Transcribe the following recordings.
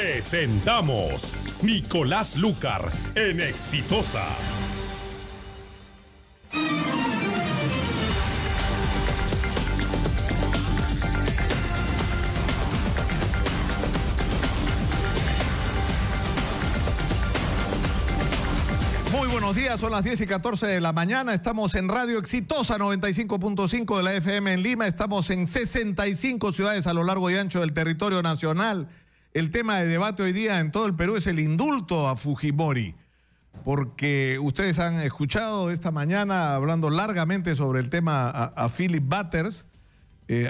Presentamos Nicolás Lúcar en Exitosa. Muy buenos días, son las 10:14 de la mañana, estamos en Radio Exitosa 95.5 de la FM en Lima, estamos en 65 ciudades a lo largo y ancho del territorio nacional. El tema de debate hoy día en todo el Perú es el indulto a Fujimori, porque ustedes han escuchado esta mañana hablando largamente sobre el tema a Philip Butters.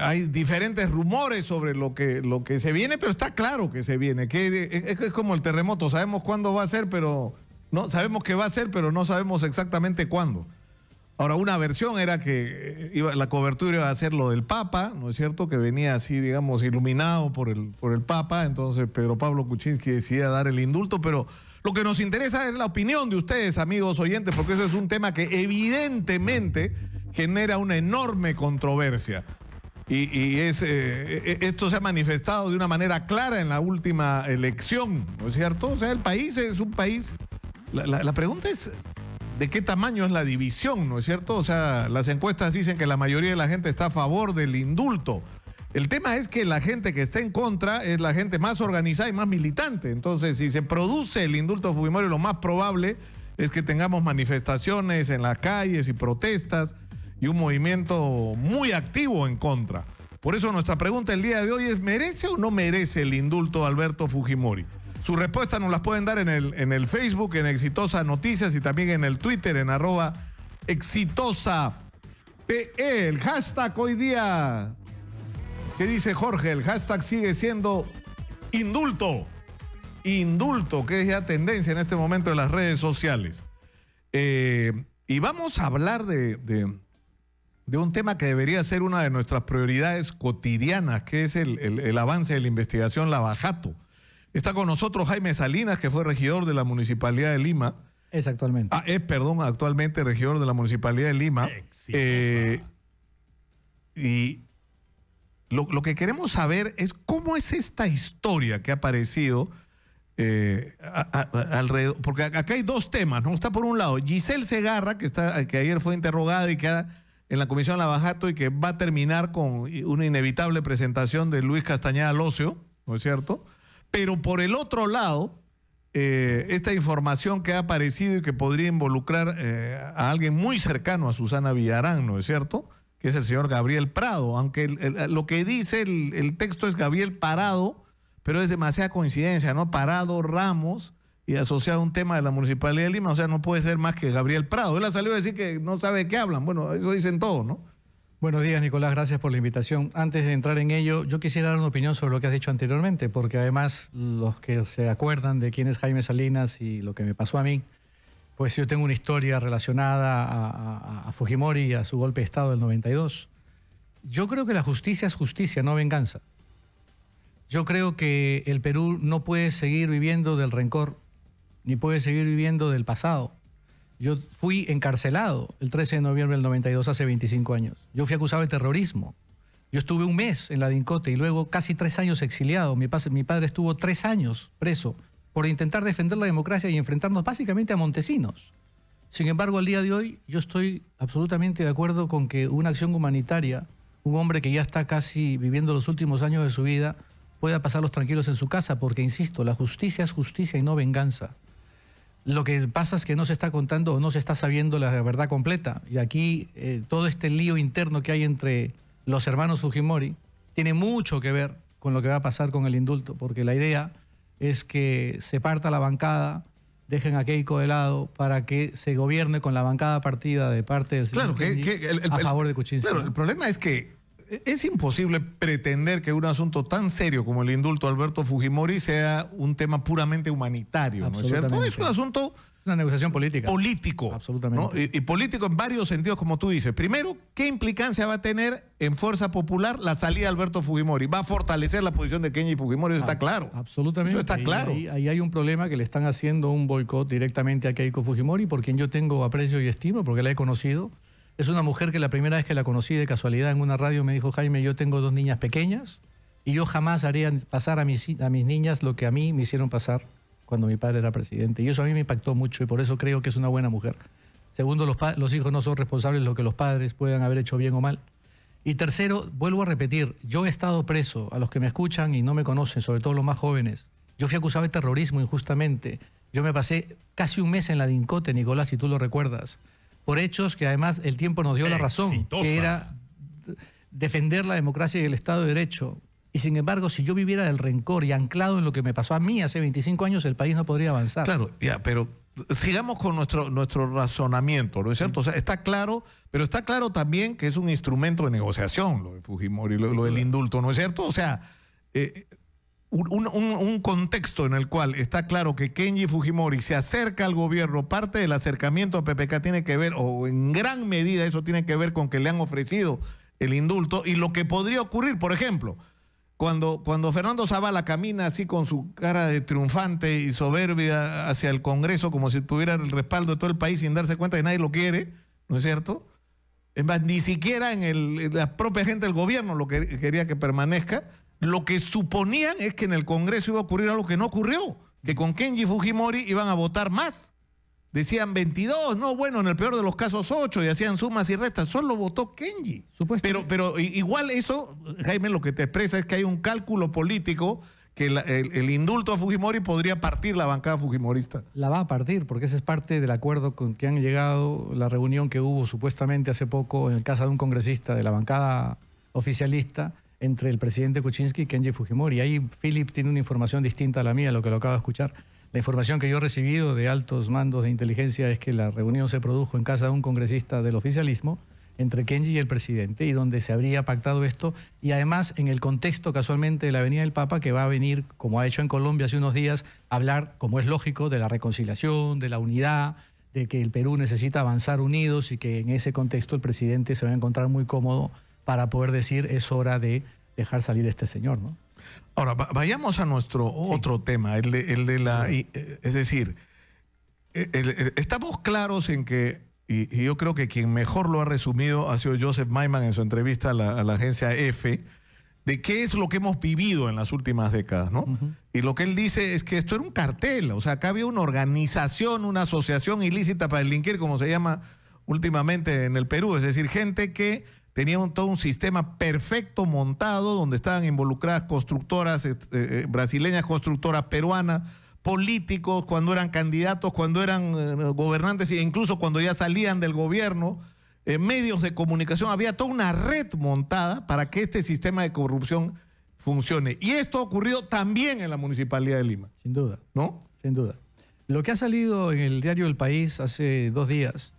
Hay diferentes rumores sobre lo que se viene, pero está claro que se viene, que es como el terremoto, sabemos cuándo va a ser, pero no sabemos que va a ser, pero no sabemos exactamente cuándo. Ahora, una versión era que la cobertura iba a ser lo del Papa, ¿no es cierto? Que venía así, digamos, iluminado por el Papa, entonces Pedro Pablo Kuczynski decidía dar el indulto, pero lo que nos interesa es la opinión de ustedes, amigos oyentes, porque eso es un tema que evidentemente genera una enorme controversia. Y esto se ha manifestado de una manera clara en la última elección, ¿no es cierto? O sea, el país es un país... La pregunta es... ¿de qué tamaño es la división, no es cierto? O sea, las encuestas dicen que la mayoría de la gente está a favor del indulto. El tema es que la gente que está en contra es la gente más organizada y más militante. Entonces, si se produce el indulto a Fujimori, lo más probable es que tengamos manifestaciones en las calles y protestas y un movimiento muy activo en contra. Por eso nuestra pregunta el día de hoy es, ¿merece o no merece el indulto a Alberto Fujimori? Sus respuestas nos las pueden dar en el Facebook, en Exitosa Noticias y también en el Twitter, en @ExitosaPE. El hashtag hoy día, ¿qué dice Jorge? El hashtag sigue siendo indulto. Indulto, que es ya tendencia en este momento en las redes sociales. Y vamos a hablar de un tema que debería ser una de nuestras prioridades cotidianas, que es el avance de la investigación Lavajato. Está con nosotros Jaime Salinas, que fue regidor de la Municipalidad de Lima. Es actualmente. Actualmente regidor de la Municipalidad de Lima. Y lo que queremos saber es cómo es esta historia que ha aparecido alrededor. Porque acá hay dos temas, ¿no? Está por un lado Giselle Segarra, que ayer fue interrogada y queda en la Comisión Lavajato y que va a terminar con una inevitable presentación de Luis Castañeda Locio, ¿no es cierto? Pero por el otro lado, esta información que ha aparecido y que podría involucrar a alguien muy cercano a Susana Villarán, ¿no es cierto? Que es el señor Gabriel Prado, aunque lo que dice el texto es Gabriel Parado, pero es demasiada coincidencia, ¿no? Parado Ramos y asociado a un tema de la Municipalidad de Lima, o sea, no puede ser más que Gabriel Prado. Él ha salido a decir que no sabe de qué hablan, bueno, eso dicen todos, ¿no? Buenos días, Nicolás, gracias por la invitación. Antes de entrar en ello, yo quisiera dar una opinión sobre lo que has dicho anteriormente, porque además los que se acuerdan de quién es Jaime Salinas y lo que me pasó a mí, pues yo tengo una historia relacionada a Fujimori y a su golpe de Estado del 92. Yo creo que la justicia es justicia, no venganza. Yo creo que el Perú no puede seguir viviendo del rencor, ni puede seguir viviendo del pasado. Yo fui encarcelado el 13 de noviembre del 92, hace 25 años. Yo fui acusado de terrorismo. Yo estuve un mes en la DINCOTE y luego casi 3 años exiliado. Mi padre estuvo 3 años preso por intentar defender la democracia y enfrentarnos básicamente a Montesinos. Sin embargo, al día de hoy yo estoy absolutamente de acuerdo con que una acción humanitaria, un hombre que ya está casi viviendo los últimos años de su vida, pueda pasarlos tranquilos en su casa, porque, insisto, la justicia es justicia y no venganza. Lo que pasa es que no se está contando o no se está sabiendo la verdad completa. Y aquí todo este lío interno que hay entre los hermanos Fujimori tiene mucho que ver con lo que va a pasar con el indulto, porque la idea es que se parta la bancada, dejen a Keiko de lado para que se gobierne con la bancada partida de parte del señor a favor de Kuczynski. Claro, el problema es que es imposible pretender que un asunto tan serio como el indulto a Alberto Fujimori sea un tema puramente humanitario, ¿no es cierto? Es un asunto... Una negociación política. Político. Absolutamente. ¿No? Y político en varios sentidos, como tú dices. Primero, ¿qué implicancia va a tener en fuerza popular la salida de Alberto Fujimori? ¿Va a fortalecer la posición de Kenji Fujimori? Eso está claro. Absolutamente. Eso está claro. Ahí hay un problema, que le están haciendo un boicot directamente a Keiko Fujimori, por quien yo tengo aprecio y estima, porque la he conocido. Es una mujer que la primera vez que la conocí de casualidad en una radio me dijo: Jaime, yo tengo 2 niñas pequeñas, Y yo jamás haría pasar a mis niñas lo que a mí me hicieron pasar cuando mi padre era presidente. Y eso a mí me impactó mucho y por eso creo que es una buena mujer. Segundo, los hijos no son responsables de lo que los padres puedan haber hecho bien o mal. Y tercero, vuelvo a repetir, yo he estado preso, a los que me escuchan y no me conocen, sobre todo los más jóvenes. Yo fui acusado de terrorismo injustamente. Yo me pasé casi un mes en la DINCOTE, Nicolás, si tú lo recuerdas, por hechos que además el tiempo nos dio la razón, que era defender la democracia y el Estado de Derecho. Y sin embargo, si yo viviera del rencor y anclado en lo que me pasó a mí hace 25 años, el país no podría avanzar. Claro, ya, pero sigamos con nuestro razonamiento, ¿no es cierto? O sea, está claro, pero está claro también que es un instrumento de negociación, lo de Fujimori, lo del indulto, ¿no es cierto? O sea, un contexto en el cual está claro que Kenji Fujimori se acerca al gobierno, parte del acercamiento a PPK tiene que ver, o en gran medida eso tiene que ver con que le han ofrecido el indulto, y lo que podría ocurrir, por ejemplo, cuando Fernando Zavala camina así con su cara de triunfante y soberbia hacia el Congreso, como si tuviera el respaldo de todo el país sin darse cuenta que nadie lo quiere, ¿no es cierto? Es más, ni siquiera en la propia gente del gobierno lo que quería que permanezca. Lo que suponían es que en el Congreso iba a ocurrir algo que no ocurrió, que con Kenji Fujimori iban a votar más. Decían 22, no, bueno, en el peor de los casos 8, y hacían sumas y restas. Solo votó Kenji. Pero igual eso, Jaime, lo que te expresa es que hay un cálculo político que el indulto a Fujimori podría partir la bancada fujimorista. La va a partir, porque ese es parte del acuerdo con que han llegado, la reunión que hubo supuestamente hace poco en casa de un congresista de la bancada oficialista entre el presidente Kuczynski y Kenji Fujimori. Ahí Philip tiene una información distinta a la mía, lo que lo acabo de escuchar. La información que yo he recibido de altos mandos de inteligencia es que la reunión se produjo en casa de un congresista del oficialismo entre Kenji y el presidente, y donde se habría pactado esto, y además en el contexto casualmente de la Avenida del Papa, que va a venir, como ha hecho en Colombia hace unos días, a hablar, como es lógico, de la reconciliación, de la unidad, de que el Perú necesita avanzar unidos y que en ese contexto el presidente se va a encontrar muy cómodo para poder decir es hora de dejar salir a este señor, ¿no? Ahora, vayamos a nuestro otro tema, el de la... Es decir, estamos claros en que, y yo creo que quien mejor lo ha resumido ha sido Joseph Maiman en su entrevista a la agencia EFE, de qué es lo que hemos vivido en las últimas décadas, ¿no? Y lo que él dice es que esto era un cartel, o sea, acá había una organización, una asociación ilícita para delinquir, como se llama últimamente en el Perú, es decir, gente que tenía todo un sistema perfecto montado donde estaban involucradas constructoras brasileñas, constructoras peruanas, políticos cuando eran candidatos, cuando eran gobernantes e incluso cuando ya salían del gobierno, medios de comunicación. Había toda una red montada para que este sistema de corrupción funcione. Y esto ha ocurrido también en la Municipalidad de Lima. Sin duda. ¿No? Sin duda. Lo que ha salido en el diario El País hace 2 días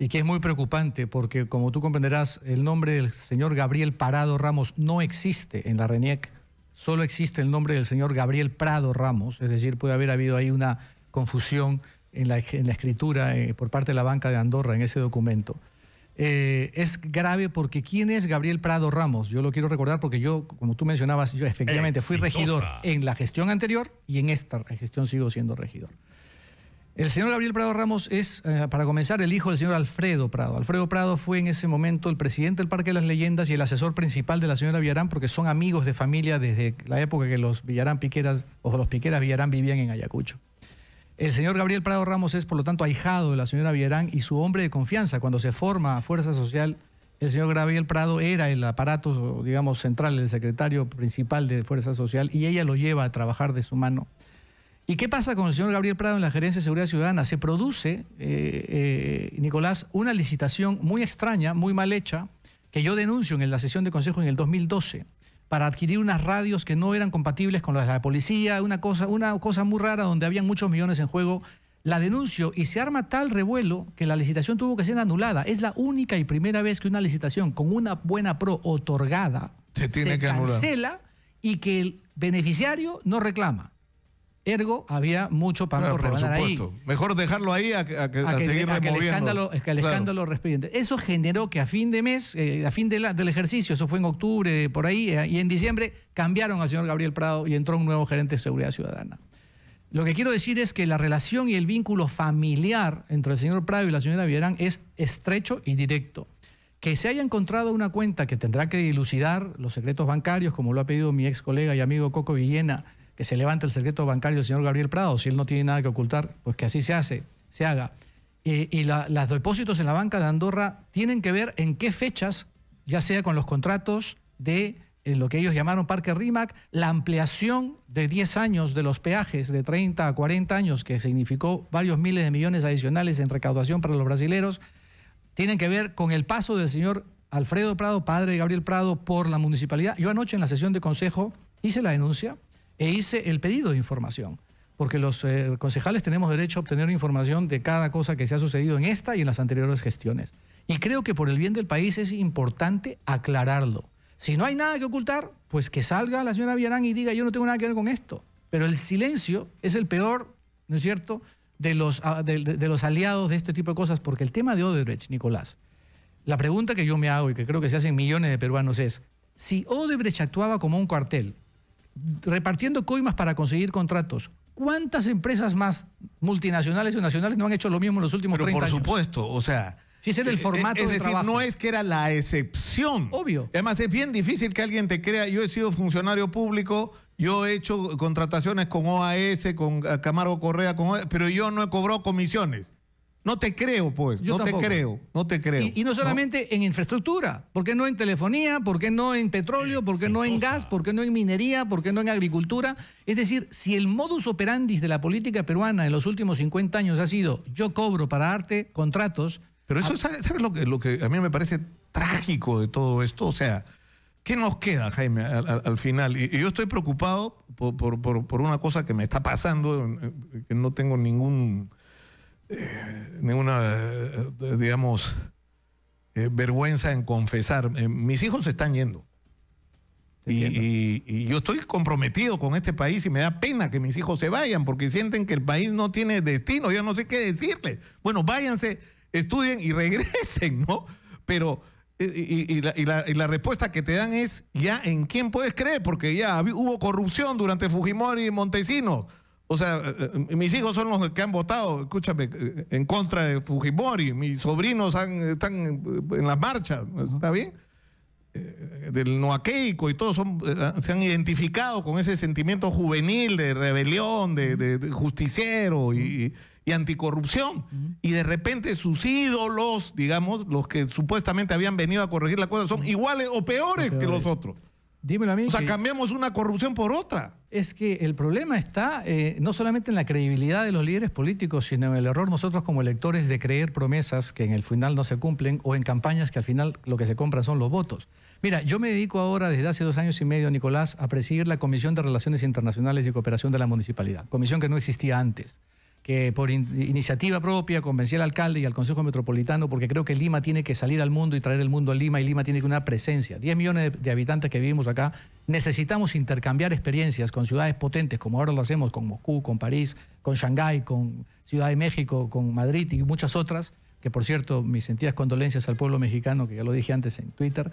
y que es muy preocupante porque, como tú comprenderás, el nombre del señor Gabriel Parado Ramos no existe en la RENIEC, solo existe el nombre del señor Gabriel Prado Ramos, es decir, puede haber habido ahí una confusión en la escritura por parte de la banca de Andorra en ese documento. Es grave porque ¿quién es Gabriel Prado Ramos? Yo lo quiero recordar porque yo, como tú mencionabas, yo efectivamente fui regidor en la gestión anterior y en esta gestión sigo siendo regidor. El señor Gabriel Prado Ramos es, para comenzar, el hijo del señor Alfredo Prado. Alfredo Prado fue en ese momento el presidente del Parque de las Leyendas y el asesor principal de la señora Villarán, porque son amigos de familia desde la época que los Villarán Piqueras o los Piqueras Villarán vivían en Ayacucho. El señor Gabriel Prado Ramos es, por lo tanto, ahijado de la señora Villarán y su hombre de confianza. Cuando se forma Fuerza Social, el señor Gabriel Prado era el aparato, digamos, central, el secretario principal de Fuerza Social, y ella lo lleva a trabajar de su mano. ¿Y qué pasa con el señor Gabriel Prado en la Gerencia de Seguridad Ciudadana? Se produce, Nicolás, una licitación muy extraña, muy mal hecha, que yo denuncio en la sesión de consejo en el 2012, para adquirir unas radios que no eran compatibles con las de la policía, una cosa muy rara donde habían muchos millones en juego. La denuncio y se arma tal revuelo que la licitación tuvo que ser anulada. Es la única y primera vez que una licitación con una buena pro otorgada se cancela y que el beneficiario no reclama. Ergo, había mucho pan por rebanar ahí. Mejor dejarlo ahí a seguir removiendo. Que el escándalo respire. Eso generó que a fin de mes, a fin del ejercicio, eso fue en octubre, por ahí, y en diciembre cambiaron al señor Gabriel Prado y entró un nuevo gerente de Seguridad Ciudadana. Lo que quiero decir es que la relación y el vínculo familiar entre el señor Prado y la señora Villarán es estrecho y directo. Que se haya encontrado una cuenta que tendrá que dilucidar los secretos bancarios, como lo ha pedido mi ex colega y amigo Coco Villena, que se levante el secreto bancario del señor Gabriel Prado, si él no tiene nada que ocultar, pues que así se haga. Los depósitos en la banca de Andorra tienen que ver en qué fechas, ya sea con los contratos de lo que ellos llamaron Parque Rímac, la ampliación de 10 años de los peajes de 30 a 40 años, que significó varios miles de millones adicionales en recaudación para los brasileros, tienen que ver con el paso del señor Alfredo Prado, padre de Gabriel Prado, por la municipalidad. Yo anoche en la sesión de consejo hice la denuncia e hice el pedido de información, porque los concejales tenemos derecho a obtener información de cada cosa que se ha sucedido en esta y en las anteriores gestiones. Y creo que por el bien del país es importante aclararlo. Si no hay nada que ocultar, pues que salga la señora Villarán y diga yo no tengo nada que ver con esto. Pero el silencio es el peor, ¿no es cierto?, de los aliados de este tipo de cosas, porque el tema de Odebrecht, Nicolás, la pregunta que yo me hago y que creo que se hacen millones de peruanos es, si Odebrecht actuaba como un cartel, repartiendo coimas para conseguir contratos, ¿cuántas empresas más multinacionales o nacionales no han hecho lo mismo en los últimos 30 años? Pero por supuesto, o sea... Si ese era el formato es de decir, trabajo. no es que era la excepción. Obvio. Además, es bien difícil que alguien te crea. Yo he sido funcionario público, yo he hecho contrataciones con OAS, con Camargo Correa, pero yo no he cobrado comisiones. No te creo, pues. Yo tampoco. No te creo. Y no solamente en infraestructura. ¿Por qué no en telefonía? ¿Por qué no en petróleo? ¿Por qué no en gas? ¿Por qué no en minería? ¿Por qué no en agricultura? Es decir, si el modus operandi de la política peruana en los últimos 50 años ha sido yo cobro para darte contratos... Pero eso, ¿sabes lo que a mí me parece trágico de todo esto? O sea, ¿qué nos queda, Jaime, al final? Y yo estoy preocupado por una cosa que me está pasando, que no tengo ninguna, digamos, vergüenza en confesar. Mis hijos se están yendo. Y yo estoy comprometido con este país y me da pena que mis hijos se vayan porque sienten que el país no tiene destino. Yo no sé qué decirles. Bueno, váyanse, estudien y regresen, ¿no? Pero la respuesta que te dan es ya en quién puedes creer, porque ya hubo corrupción durante Fujimori y Montesinos. O sea, mis hijos son los que han votado, escúchame, en contra de Fujimori. Mis sobrinos están en las marchas, ¿está bien? Del Noaqueico y todos se han identificado con ese sentimiento juvenil de rebelión, de justiciero y anticorrupción. Y de repente sus ídolos, digamos, los que supuestamente habían venido a corregir la cosa, son iguales o peores que los otros. Dímelo a mí. O sea, cambiamos una corrupción por otra. Es que el problema está no solamente en la credibilidad de los líderes políticos, sino en el error nosotros como electores de creer promesas que en el final no se cumplen o en campañas que al final lo que se compran son los votos. Mira, yo me dedico ahora desde hace 2 años y medio, Nicolás, a presidir la Comisión de Relaciones Internacionales y Cooperación de la Municipalidad, comisión que no existía antes, que por iniciativa propia convencí al alcalde y al Consejo Metropolitano porque creo que Lima tiene que salir al mundo y traer el mundo a Lima, y Lima tiene que una presencia. 10 millones de habitantes que vivimos acá, necesitamos intercambiar experiencias con ciudades potentes como ahora lo hacemos con Moscú, con París, con Shanghái, con Ciudad de México, con Madrid y muchas otras, que por cierto, mis sentidas condolencias al pueblo mexicano, que ya lo dije antes en Twitter,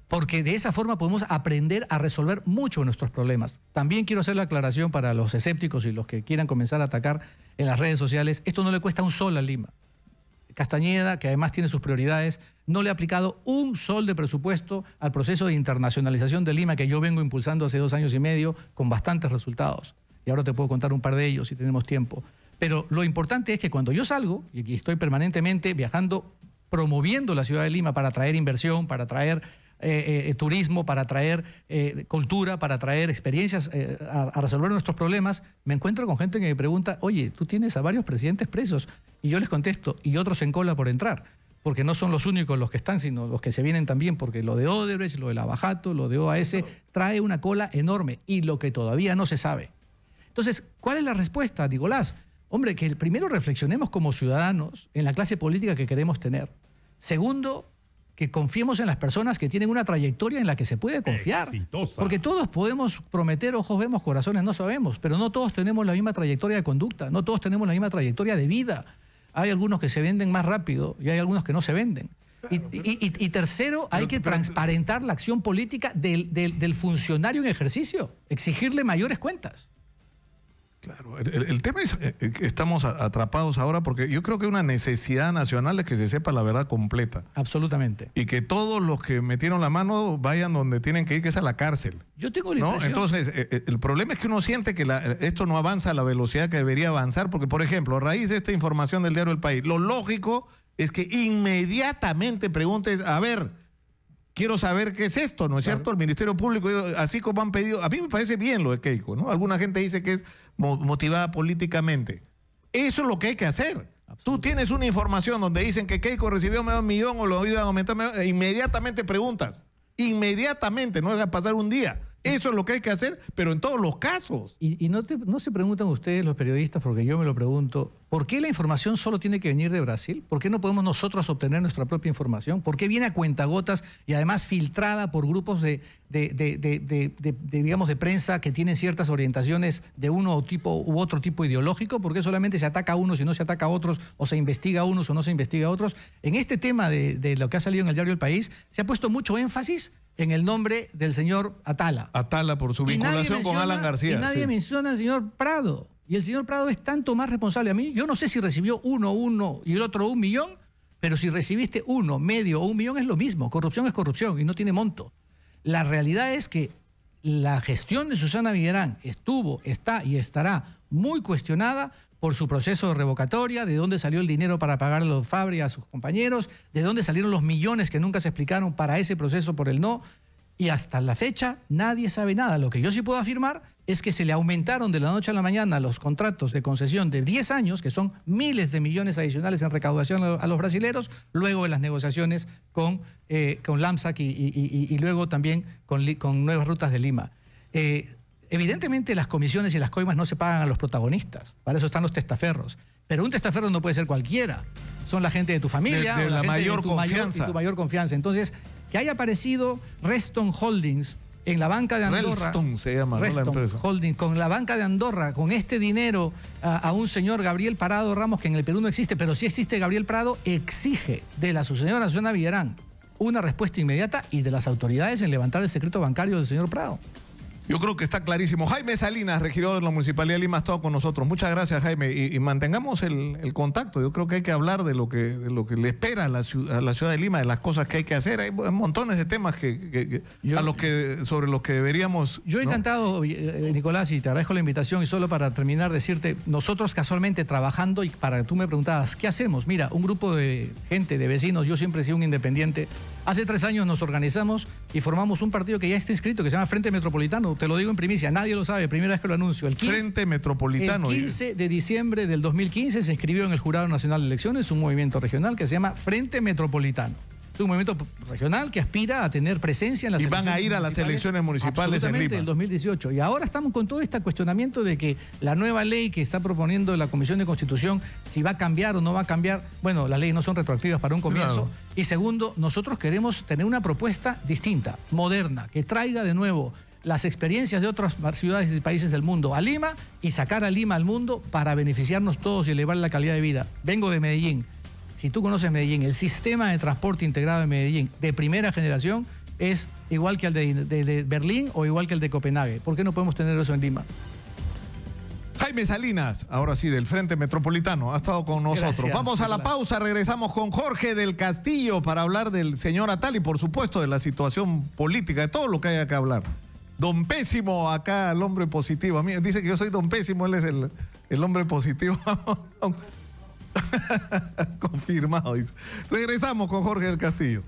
porque de esa forma podemos aprender a resolver muchos de nuestros problemas. También quiero hacer la aclaración para los escépticos y los que quieran comenzar a atacar en las redes sociales. Esto no le cuesta un sol a Lima. Castañeda, que además tiene sus prioridades, no le ha aplicado un sol de presupuesto al proceso de internacionalización de Lima que yo vengo impulsando hace 2 años y medio con bastantes resultados. Y ahora te puedo contar un par de ellos si tenemos tiempo. Pero lo importante es que cuando yo salgo, y estoy permanentemente viajando, promoviendo la ciudad de Lima para traer inversión, para traer turismo, para traer cultura, para traer experiencias a resolver nuestros problemas, me encuentro con gente que me pregunta, oye, tú tienes a varios presidentes presos, y yo les contesto, y otros en cola por entrar, porque no son los únicos los que están, sino los que se vienen también, porque lo de Odebrecht, lo de Lavajato, lo de OAS, trae una cola enorme, y lo que todavía no se sabe. Entonces, ¿cuál es la respuesta, Nicolás? Hombre, que primero reflexionemos como ciudadanos en la clase política que queremos tener. Segundo, que confiemos en las personas que tienen una trayectoria en la que se puede confiar. Exitosa. Porque todos podemos prometer, ojos vemos, corazones no sabemos, pero no todos tenemos la misma trayectoria de conducta, no todos tenemos la misma trayectoria de vida. Hay algunos que se venden más rápido y hay algunos que no se venden. Claro, y tercero, hay que transparentar la acción política del funcionario en ejercicio, exigirle mayores cuentas. Claro, el tema es que estamos atrapados ahora porque yo creo que una necesidad nacional es que se sepa la verdad completa. Absolutamente. Y que todos los que metieron la mano vayan donde tienen que ir, que es a la cárcel. Yo tengo la ¿no? impresión... Entonces, el problema es que uno siente que esto no avanza a la velocidad que debería avanzar, porque, por ejemplo, a raíz de esta información del diario El País, lo lógico es que inmediatamente preguntes, a ver, quiero saber qué es esto, ¿no es cierto? El Ministerio Público, así como han pedido, a mí me parece bien lo de Keiko, ¿no? Alguna gente dice que es motivada políticamente. Eso es lo que hay que hacer. Tú tienes una información donde dicen que Keiko recibió medio millón o lo iban a aumentar, inmediatamente preguntas. Inmediatamente, no deja pasar un día. Eso es lo que hay que hacer, pero en todos los casos. Y no se preguntan ustedes, los periodistas, porque yo me lo pregunto, ¿por qué la información solo tiene que venir de Brasil? ¿Por qué no podemos nosotros obtener nuestra propia información? ¿Por qué viene a cuentagotas y además filtrada por grupos digamos, de prensa que tienen ciertas orientaciones de uno tipo u otro tipo ideológico? ¿Por qué solamente se ataca a unos y no se ataca a otros, o se investiga a unos o no se investiga a otros? En este tema de lo que ha salido en el diario El País, se ha puesto mucho énfasis en el nombre del señor Atala. Atala por su vinculación con Alan García. Y nadie menciona al señor Prado. Y el señor Prado es tanto más responsable. A mí, yo no sé si recibió uno y el otro 1 millón, pero si recibiste 1, medio o 1 millón es lo mismo. Corrupción es corrupción y no tiene monto. La realidad es que la gestión de Susana Villarán estuvo, está y estará muy cuestionada por su proceso de revocatoria, de dónde salió el dinero para pagar a los Fabri, a sus compañeros, de dónde salieron los millones que nunca se explicaron para ese proceso por el no, y hasta la fecha nadie sabe nada. Lo que yo sí puedo afirmar es que se le aumentaron de la noche a la mañana los contratos de concesión de 10 años, que son miles de millones adicionales en recaudación a los brasileros, luego de las negociaciones con LAMSAC y luego también con Nuevas Rutas de Lima. Evidentemente las comisiones y las coimas no se pagan a los protagonistas, para eso están los testaferros. Pero un testaferro no puede ser cualquiera, son la gente de tu familia, de o la gente mayor confianza. tu mayor confianza. Entonces, que haya aparecido Reston Holdings en la banca de Andorra. Reston se llama, Reston, ¿no? La empresa. Holdings, con la banca de Andorra, con este dinero a un señor Gabriel Parado Ramos, que en el Perú no existe, pero sí existe Gabriel Prado, exige de la señora Susana Villarán una respuesta inmediata y de las autoridades en levantar el secreto bancario del señor Prado. Yo creo que está clarísimo. Jaime Salinas, regidor de la Municipalidad de Lima, ha estado con nosotros. Muchas gracias, Jaime. Y mantengamos el contacto. Yo creo que hay que hablar de lo que le espera a la ciudad de Lima, de las cosas que hay que hacer. Hay montones de temas sobre los que deberíamos... Yo he encantado, Nicolás, y te agradezco la invitación. Y solo para terminar, decirte, nosotros casualmente trabajando, y para que tú me preguntabas, ¿qué hacemos? Mira, un grupo de gente, de vecinos, yo siempre he sido un independiente. Hace 3 años nos organizamos y formamos un partido que ya está inscrito, que se llama Frente Metropolitano. Te lo digo en primicia, nadie lo sabe, primera vez que lo anuncio. El 15, Frente Metropolitano. El 15 de diciembre del 2015 se inscribió en el Jurado Nacional de Elecciones un movimiento regional que se llama Frente Metropolitano. Es un movimiento regional que aspira a tener presencia en las elecciones municipales. Y van a ir a las elecciones municipales en Lima. Del 2018. Y ahora estamos con todo este cuestionamiento de que la nueva ley que está proponiendo la Comisión de Constitución, si va a cambiar o no va a cambiar. Bueno, las leyes no son retroactivas para un comienzo. Claro. Y segundo, nosotros queremos tener una propuesta distinta, moderna, que traiga de nuevo las experiencias de otras ciudades y países del mundo a Lima y sacar a Lima al mundo para beneficiarnos todos y elevar la calidad de vida. Vengo de Medellín. Si tú conoces Medellín, el sistema de transporte integrado de Medellín de primera generación es igual que el de Berlín o igual que el de Copenhague. ¿Por qué no podemos tener eso en Lima? Jaime Salinas, ahora sí, del Frente Metropolitano, ha estado con nosotros. Gracias, vamos a la pausa, regresamos con Jorge del Castillo para hablar del señor Atala y por supuesto de la situación política, de todo lo que haya que hablar. Don Pésimo, acá el hombre positivo. A mí dice que yo soy Don Pésimo, él es el hombre positivo. Confirmado, dice. Regresamos con Jorge del Castillo.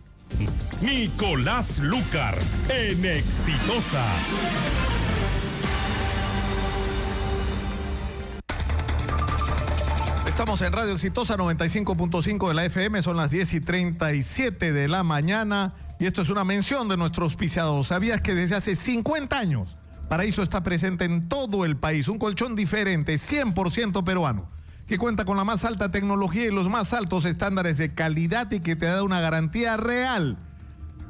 Nicolás Lucar, en Exitosa. Estamos en Radio Exitosa 95.5 de la FM, son las 10:37 de la mañana y esto es una mención de nuestro auspiciador. ¿Sabías que desde hace 50 años Paraíso está presente en todo el país? Un colchón diferente, 100% peruano, que cuenta con la más alta tecnología y los más altos estándares de calidad y que te da una garantía real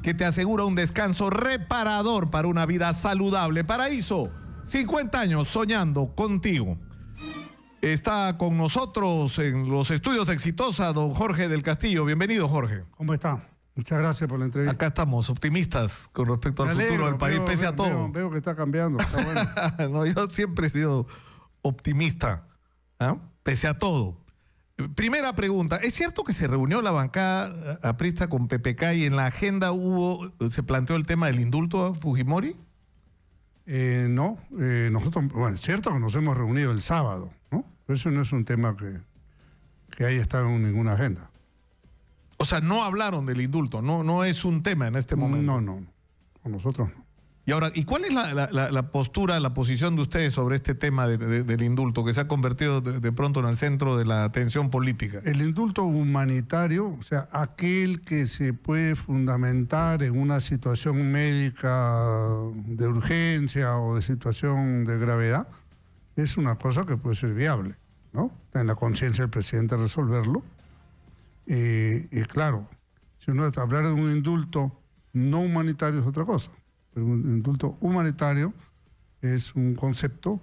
que te asegura un descanso reparador para una vida saludable. Paraíso, 50 años soñando contigo. Está con nosotros en los estudios de Exitosa don Jorge del Castillo. Bienvenido, Jorge. ¿Cómo está? Muchas gracias por la entrevista. Acá estamos optimistas con respecto al futuro del país, pese a todo. Veo que está cambiando. Está bueno. No, yo siempre he sido optimista, ¿ah? Pese a todo. Primera pregunta, ¿es cierto que se reunió la bancada aprista con PPK y en la agenda se planteó el tema del indulto a Fujimori? No, nosotros, bueno, es cierto que nos hemos reunido el sábado, ¿no? Pero eso no es un tema que haya estado en ninguna agenda. O sea, no hablaron del indulto, no es un tema en este momento. No, con nosotros no. Y ahora, ¿y cuál es la postura, la posición de ustedes sobre este tema del indulto que se ha convertido de pronto en el centro de la atención política? El indulto humanitario, o sea, aquel que se puede fundamentar en una situación médica de urgencia o de situación de gravedad, es una cosa que puede ser viable, ¿no? Está en la conciencia del presidente resolverlo. Y claro, si uno está hablar de un indulto no humanitario es otra cosa. Pero un indulto humanitario es un concepto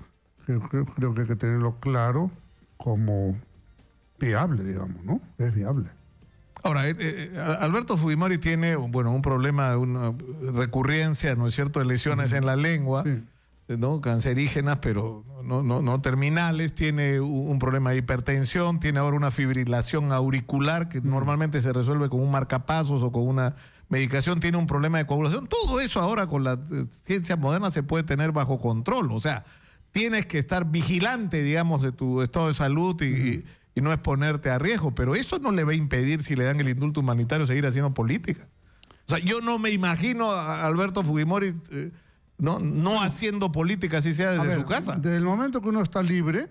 que creo que hay que tenerlo claro como viable, digamos, ¿no? Es viable. Ahora, Alberto Fujimori tiene, bueno, un problema, una recurrencia, ¿no es cierto?, de lesiones en la lengua, Sí. ¿no? Cancerígenas, pero no terminales. Tiene un problema de hipertensión, tiene ahora una fibrilación auricular que normalmente se resuelve con un marcapasos o con una medicación, tiene un problema de coagulación. Todo eso ahora con la ciencia moderna se puede tener bajo control. O sea, tienes que estar vigilante, digamos, de tu estado de salud y no exponerte a riesgo. Pero eso no le va a impedir, si le dan el indulto humanitario, seguir haciendo política. O sea, yo no me imagino a Alberto Fujimori no haciendo política, así sea desde su casa. Desde el momento que uno está libre,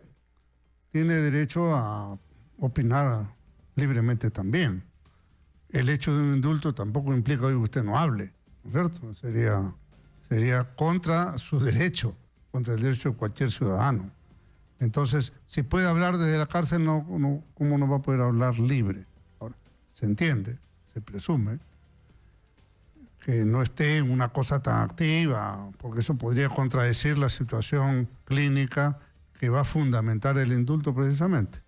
tiene derecho a opinar libremente también. El hecho de un indulto tampoco implica que usted no hable, ¿no es cierto? Sería contra su derecho, contra el derecho de cualquier ciudadano. Entonces, si puede hablar desde la cárcel, ¿cómo no va a poder hablar libre? Ahora, se entiende, se presume que no esté en una cosa tan activa, porque eso podría contradecir la situación clínica que va a fundamentar el indulto precisamente.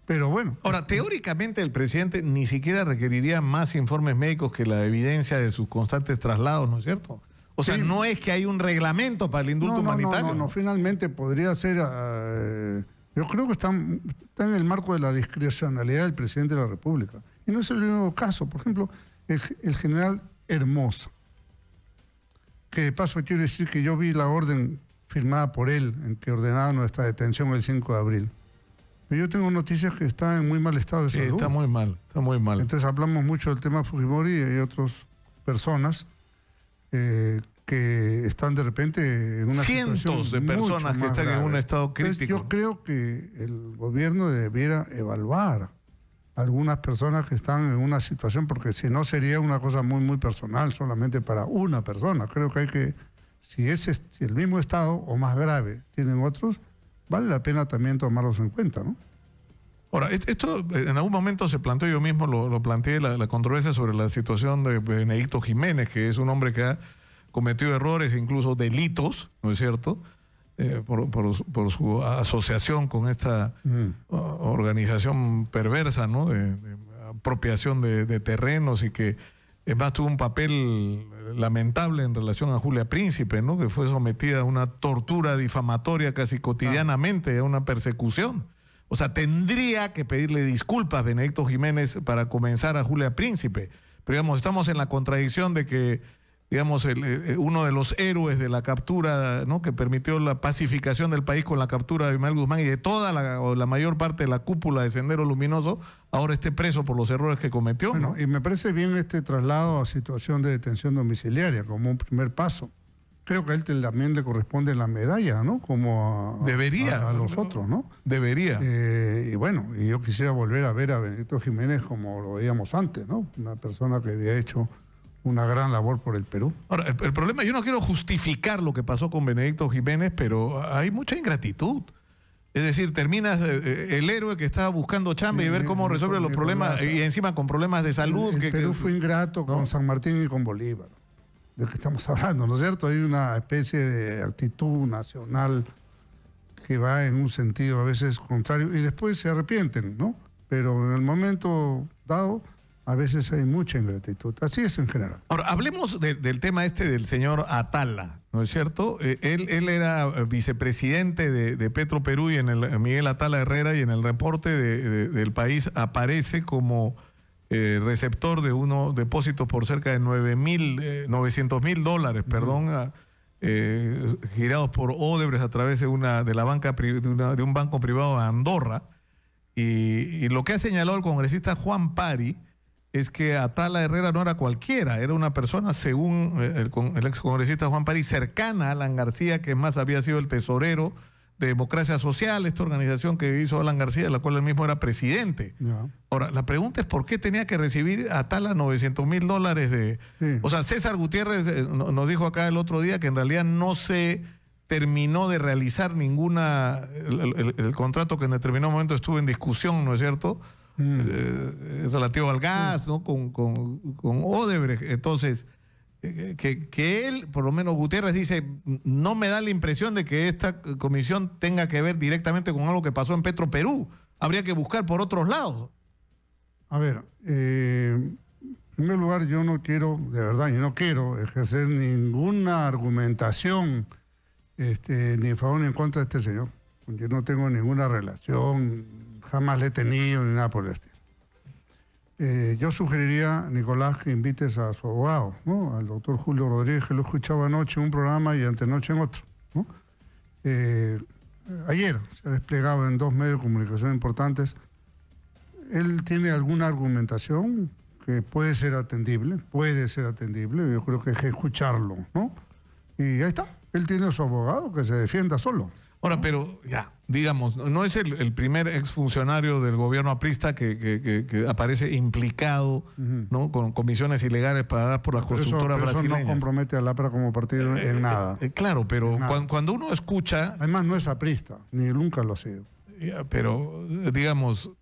Pero bueno. Ahora, teóricamente el presidente ni siquiera requeriría más informes médicos que la evidencia de sus constantes traslados, ¿no es cierto? O sea, sí. No es que hay un reglamento para el indulto humanitario. No, finalmente podría ser... yo creo que está en el marco de la discrecionalidad del presidente de la República. Y no es el único caso. Por ejemplo, el general Hermosa, que de paso quiero decir que yo vi la orden firmada por él en que ordenaba nuestra detención el 5 de abril. Pero yo tengo noticias que está en muy mal estado de salud. Está muy mal, está muy mal. Entonces hablamos mucho del tema Fujimori y hay otras personas que están de repente en una cientos de situación personas que están en un estado crítico. Entonces, yo creo que el gobierno debiera evaluar a algunas personas que están en una situación, porque si no sería una cosa muy, muy personal, solamente para una persona. Creo que hay que, si el mismo estado o más grave tienen otros, vale la pena también tomarlos en cuenta, ¿no? Ahora, esto en algún momento se planteó, yo mismo lo planteé, la controversia sobre la situación de Benedicto Jiménez, que es un hombre que ha cometido errores e incluso delitos, ¿no es cierto?, por su asociación con esta organización perversa, ¿no?, de apropiación de terrenos, y que además tuvo un papel lamentable en relación a Julia Príncipe, ¿no?, que fue sometida a una tortura difamatoria casi cotidianamente, a una persecución. O sea, tendría que pedirle disculpas Benedicto Jiménez para comenzar a Julia Príncipe. Pero, digamos, estamos en la contradicción de que, digamos, uno de los héroes de la captura, ¿no?, que permitió la pacificación del país con la captura de Ismael Guzmán y de toda la mayor parte de la cúpula de Sendero Luminoso, ahora esté preso por los errores que cometió. Bueno, ¿no? y me parece bien este traslado a situación de detención domiciliaria como un primer paso. Creo que a él también le corresponde la medalla, ¿no? Como a los otros, ¿no? Debería. Y bueno, y yo quisiera volver a ver a Benedicto Jiménez como lo veíamos antes, ¿no? Una persona que había hecho una gran labor por el Perú. Ahora, el problema, yo no quiero justificar lo que pasó con Benedicto Jiménez, pero hay mucha ingratitud. Es decir, terminas el héroe que estaba buscando chamba y ver cómo resuelve los problemas, y encima con problemas de salud. El Perú fue ingrato con San Martín y con Bolívar, del que estamos hablando, ¿no es cierto? Hay una especie de actitud nacional que va en un sentido a veces contrario y después se arrepienten, ¿no? Pero en el momento dado, a veces hay mucha ingratitud. Así es en general. Ahora, hablemos del tema este del señor Atala, ¿no es cierto? Él era vicepresidente de Petroperú y en el Miguel Atala Herrera, y en el reporte del país aparece como receptor de unos depósitos por cerca de $900.000, perdón, girados por Odebrecht a través de un banco privado de Andorra. Y lo que ha señalado el congresista Juan Pari es que Atala Herrera no era cualquiera, era una persona, según el excongresista Juan Pari, cercana a Alan García, que más había sido el tesorero de Democracia Social, esta organización que hizo Alan García, de la cual él mismo era presidente. Ya. Ahora, la pregunta es por qué tenía que recibir Atala $900.000 de... Sí. O sea, César Gutiérrez nos dijo acá el otro día que en realidad no se terminó de realizar el contrato que en determinado momento estuvo en discusión, ¿no es cierto?, relativo al gas, ¿no?, con Odebrecht. Entonces, que él, por lo menos Gutiérrez, dice, no me da la impresión de que esta comisión tenga que ver directamente con algo que pasó en Petroperú. Habría que buscar por otros lados. A ver, en primer lugar, yo no quiero, de verdad, yo no quiero ejercer ninguna argumentación ni en favor ni en contra de este señor, porque no tengo ninguna relación, jamás le he tenido ni nada por el estilo. Yo sugeriría, Nicolás, que invites a su abogado, ¿no?, al doctor Julio Rodríguez, que lo escuchaba anoche en un programa y antenoche en otro, ¿no? Ayer se ha desplegado en 2 medios de comunicación importantes. Él tiene alguna argumentación que puede ser atendible, yo creo que hay que escucharlo, ¿no? Y ahí está, él tiene a su abogado, que se defienda solo. Ahora, pero ya, digamos, no es el primer exfuncionario del gobierno aprista que aparece implicado, ¿no?, con comisiones ilegales pagadas por las constructoras brasileñas. Eso no compromete a APRA como partido en nada. Claro, pero cuando uno escucha... Además, no es aprista, ni nunca lo ha sido. Pero, digamos,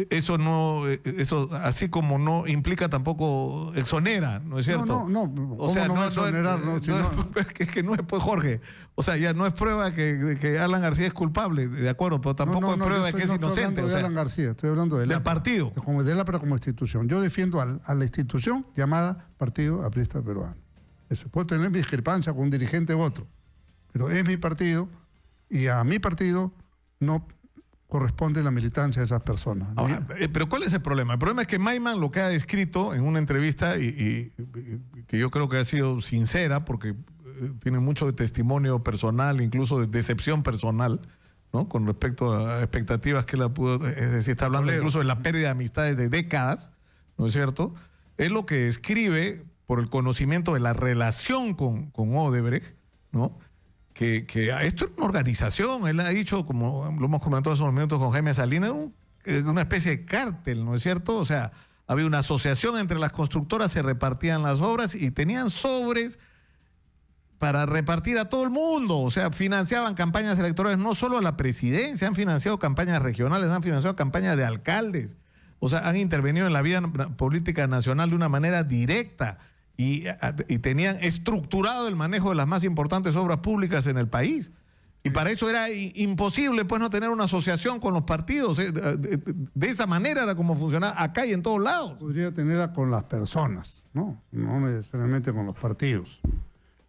eso así como no implica, tampoco exonera, ¿no es cierto? No, o sea, no exonerar? Es que no es, pues, Jorge, o sea, ya no es prueba que Alan García es culpable, de acuerdo, pero tampoco es prueba de que es inocente. No estoy hablando de Alan García, estoy hablando del partido. Del APRA como institución. Yo defiendo a la institución llamada Partido Aprista Peruano. Eso puede tener discrepancia con un dirigente u otro, pero es mi partido y a mi partido no corresponde la militancia de esas personas. Ahora, pero ¿cuál es el problema? El problema es que Maiman lo que ha descrito en una entrevista y que yo creo que ha sido sincera, porque tiene mucho de testimonio personal, incluso de decepción personal, ¿no?, con respecto a expectativas que la pudo, es decir, está hablando incluso de la pérdida de amistades de décadas, ¿no es cierto? Es lo que describe por el conocimiento de la relación con Odebrecht, ¿no?, que esto es una organización. Él ha dicho, como lo hemos comentado hace unos minutos con Jaime Salinas, una especie de cártel, ¿no es cierto? O sea, había una asociación entre las constructoras, se repartían las obras y tenían sobres para repartir a todo el mundo. O sea, financiaban campañas electorales, no solo a la presidencia, han financiado campañas regionales, han financiado campañas de alcaldes. O sea, han intervenido en la vida política nacional de una manera directa. Y tenían estructurado el manejo de las más importantes obras públicas en el país. Y para eso era imposible, pues, no tener una asociación con los partidos. De esa manera era como funcionaba acá y en todos lados. Podría tenerla con las personas, no necesariamente con los partidos,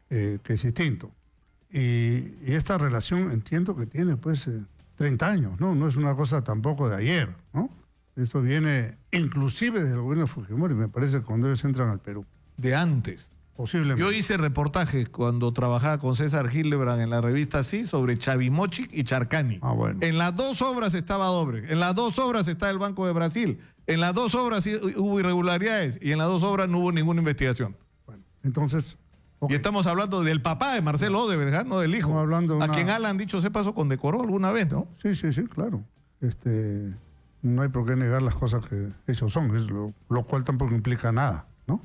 que es distinto. Y esta relación entiendo que tiene, pues, 30 años, ¿no? No es una cosa tampoco de ayer, ¿no? Esto viene inclusive desde el gobierno de Fujimori, me parece, cuando ellos entran al Perú. De antes. Posiblemente. Yo hice reportajes cuando trabajaba con César Hildebrand en la revista Sí sobre Chavimochic y Charcani. Bueno. En las 2 obras estaba Odebrecht, en las 2 obras está el Banco de Brasil, en las 2 obras hubo irregularidades y en las 2 obras no hubo ninguna investigación. Bueno, entonces... Okay. Y estamos hablando del papá de Marcelo Odebrecht, no del hijo. Hablando a quien Alan, dicho sea paso, condecoró alguna vez, ¿no? Sí, claro. No hay por qué negar las cosas que ellos son, lo cual tampoco implica nada, ¿no?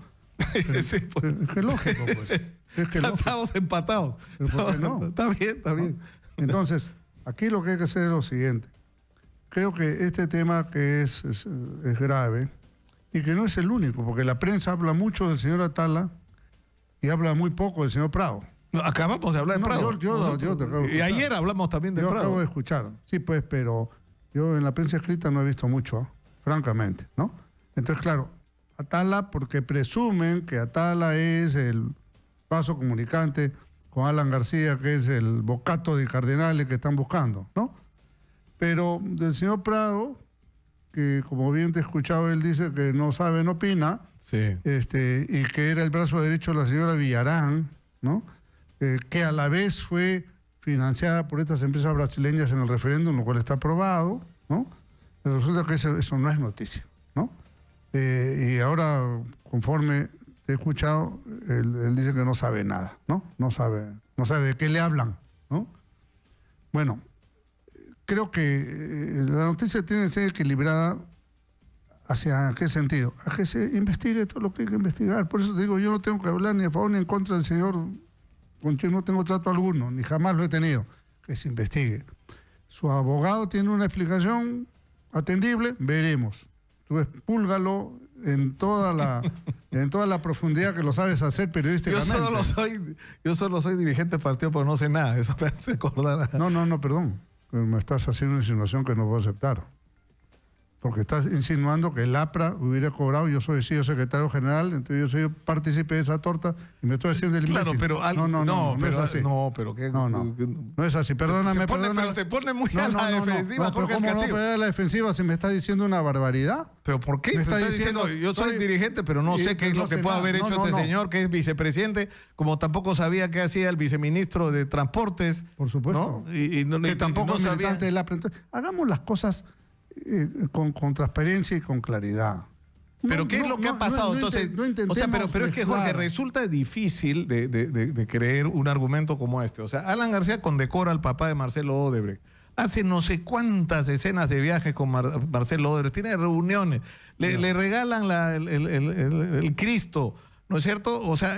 Pero, sí, pues. Es que es lógico, pues. Estamos empatados. ¿Pero por qué no? Está bien. Entonces, aquí lo que hay que hacer es lo siguiente. Creo que este tema que es grave y que no es el único, porque la prensa habla mucho del señor Atala y habla muy poco del señor Prado. No, acabamos de hablar de Prado. Yo te acabo de escuchar. Y ayer hablamos también de Prado. Yo acabo de escuchar. Sí, pues, pero yo en la prensa escrita no he visto mucho, francamente, ¿no? Entonces, claro, Atala, porque presumen que Atala es el vaso comunicante con Alan García, que es el bocato de cardenales que están buscando, ¿no? Pero del señor Prado, que como bien te he escuchado, él dice que no sabe, no opina, Sí. y que era el brazo derecho de la señora Villarán, ¿no? Que a la vez fue financiada por estas empresas brasileñas en el referéndum, lo cual está aprobado, ¿no? Pero resulta que eso no es noticia, ¿no? Y ahora, conforme te he escuchado, él dice que no sabe nada, ¿no? No sabe de qué le hablan, ¿no? Bueno, creo que la noticia tiene que ser equilibrada. ¿Hacia qué sentido? A que se investigue todo lo que hay que investigar. Por eso te digo, yo no tengo que hablar ni a favor ni en contra del señor, con quien no tengo trato alguno, ni jamás lo he tenido. Que se investigue. Su abogado tiene una explicación atendible, veremos. Tú expúlgalo en toda la profundidad que lo sabes hacer periodísticamente. Yo solo soy dirigente del partido, pero no sé nada. Eso me hace acordar. No, perdón. Me estás haciendo una insinuación que no puedo aceptar. Porque estás insinuando que el APRA hubiera cobrado, yo soy secretario general, entonces yo soy partícipe de esa torta y me estoy haciendo el imbécil. Claro, pero no es así. No, pero qué. No es así, perdóname. Pero se pone muy a la defensiva. Pero ¿cómo no poner a la defensiva si me está diciendo una barbaridad? ¿Pero por qué? Me está diciendo, yo soy dirigente, pero no sé qué es lo que puede haber hecho este señor, que es vicepresidente, como tampoco sabía qué hacía el viceministro de Transportes. Por supuesto. ¿no? Que tampoco es militante del APRA. Entonces, hagamos las cosas con transparencia y con claridad. Pero ¿qué es lo que ha pasado? Entonces, o sea, pero es que, Jorge, resulta difícil de creer un argumento como este. O sea, Alan García condecora al papá de Marcelo Odebrecht. Hace no sé cuántas decenas de viajes con Marcelo Odebrecht. Tiene reuniones. Le regalan el Cristo, ¿no es cierto? O sea,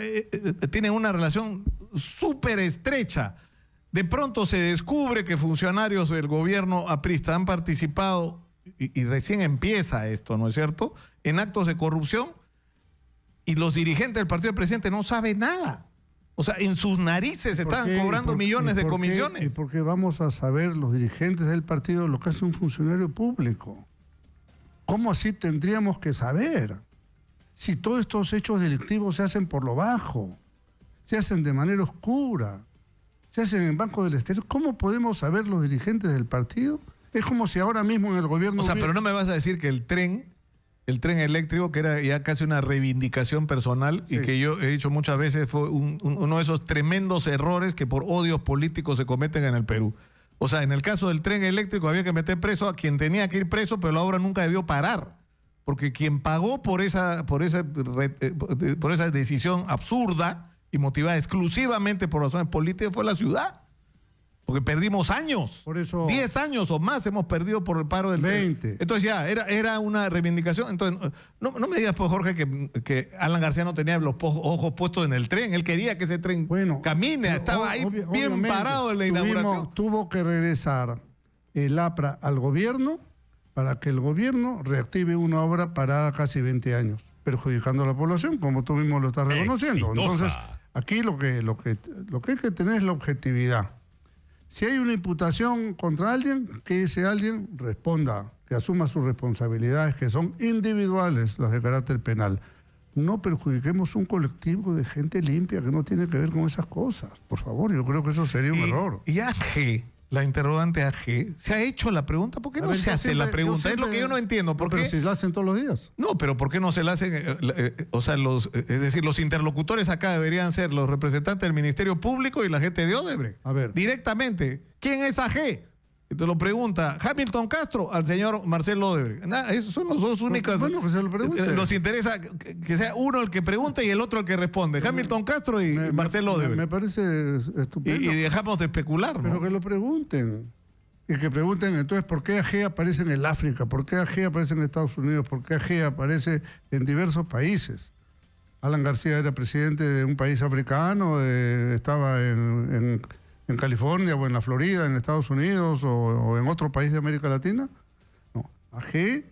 tiene una relación súper estrecha. De pronto se descubre que funcionarios del gobierno aprista han participado, y recién empieza esto, ¿no es cierto?, en actos de corrupción, y los dirigentes del partido del presidente no saben nada. O sea, en sus narices estaban cobrando millones de comisiones. ¿Y por qué vamos a saber los dirigentes del partido lo que hace un funcionario público? ¿Cómo así tendríamos que saber? Si todos estos hechos delictivos se hacen por lo bajo, se hacen de manera oscura, se hacen en Banco del Exterior, ¿cómo podemos saber los dirigentes del partido? Es como si ahora mismo en el gobierno... O sea, pero no me vas a decir que el tren eléctrico, que era ya casi una reivindicación personal, sí, y que yo he dicho muchas veces fue uno de esos tremendos errores que por odios políticos se cometen en el Perú. O sea, en el caso del tren eléctrico había que meter preso a quien tenía que ir preso, pero la obra nunca debió parar. Porque quien pagó por esa decisión absurda y motivada exclusivamente por razones políticas fue la ciudad. Porque perdimos años. Por eso, 10 años o más hemos perdido por el paro del 20. tren. Entonces ya, era una reivindicación. Entonces, no me digas, pues, Jorge, que Alan García no tenía los ojos puestos en el tren. Él quería que ese tren camine. Estaba ahí bien parado en la inauguración. Tuvo que regresar el APRA al gobierno para que el gobierno reactive una obra parada casi 20 años, perjudicando a la población, como tú mismo lo estás reconociendo. Exitosa. Entonces, aquí lo que hay que tener es la objetividad. Si hay una imputación contra alguien, que ese alguien responda, que asuma sus responsabilidades, que son individuales, las de carácter penal. No perjudiquemos un colectivo de gente limpia que no tiene que ver con esas cosas. Por favor, yo creo que eso sería un error. Y AG, la interrogante AG, ¿se ha hecho la pregunta? ¿Por qué no se hace la pregunta? Es lo que yo no entiendo. Pero si la hacen todos los días. No, pero ¿por qué no se la hacen? O sea, es decir, los interlocutores acá deberían ser los representantes del Ministerio Público y la gente de Odebrecht. A ver. Directamente. ¿Quién es AG? Te lo pregunta Hamilton Castro al señor Marcelo Odebrecht. Esos son los dos únicos. Bueno, que se lo pregunte. Nos interesa que sea uno el que pregunte y el otro el que responde. Hamilton Castro y Marcelo Odebrecht. Me parece estupendo. Y dejamos de especular, ¿no? Pero que lo pregunten. Y que pregunten entonces por qué AG aparece en el África, por qué AG aparece en Estados Unidos, por qué AG aparece en diversos países. Alan García era presidente de un país africano, estaba en California o en la Florida, en Estados Unidos o en otro país de América Latina. No, AG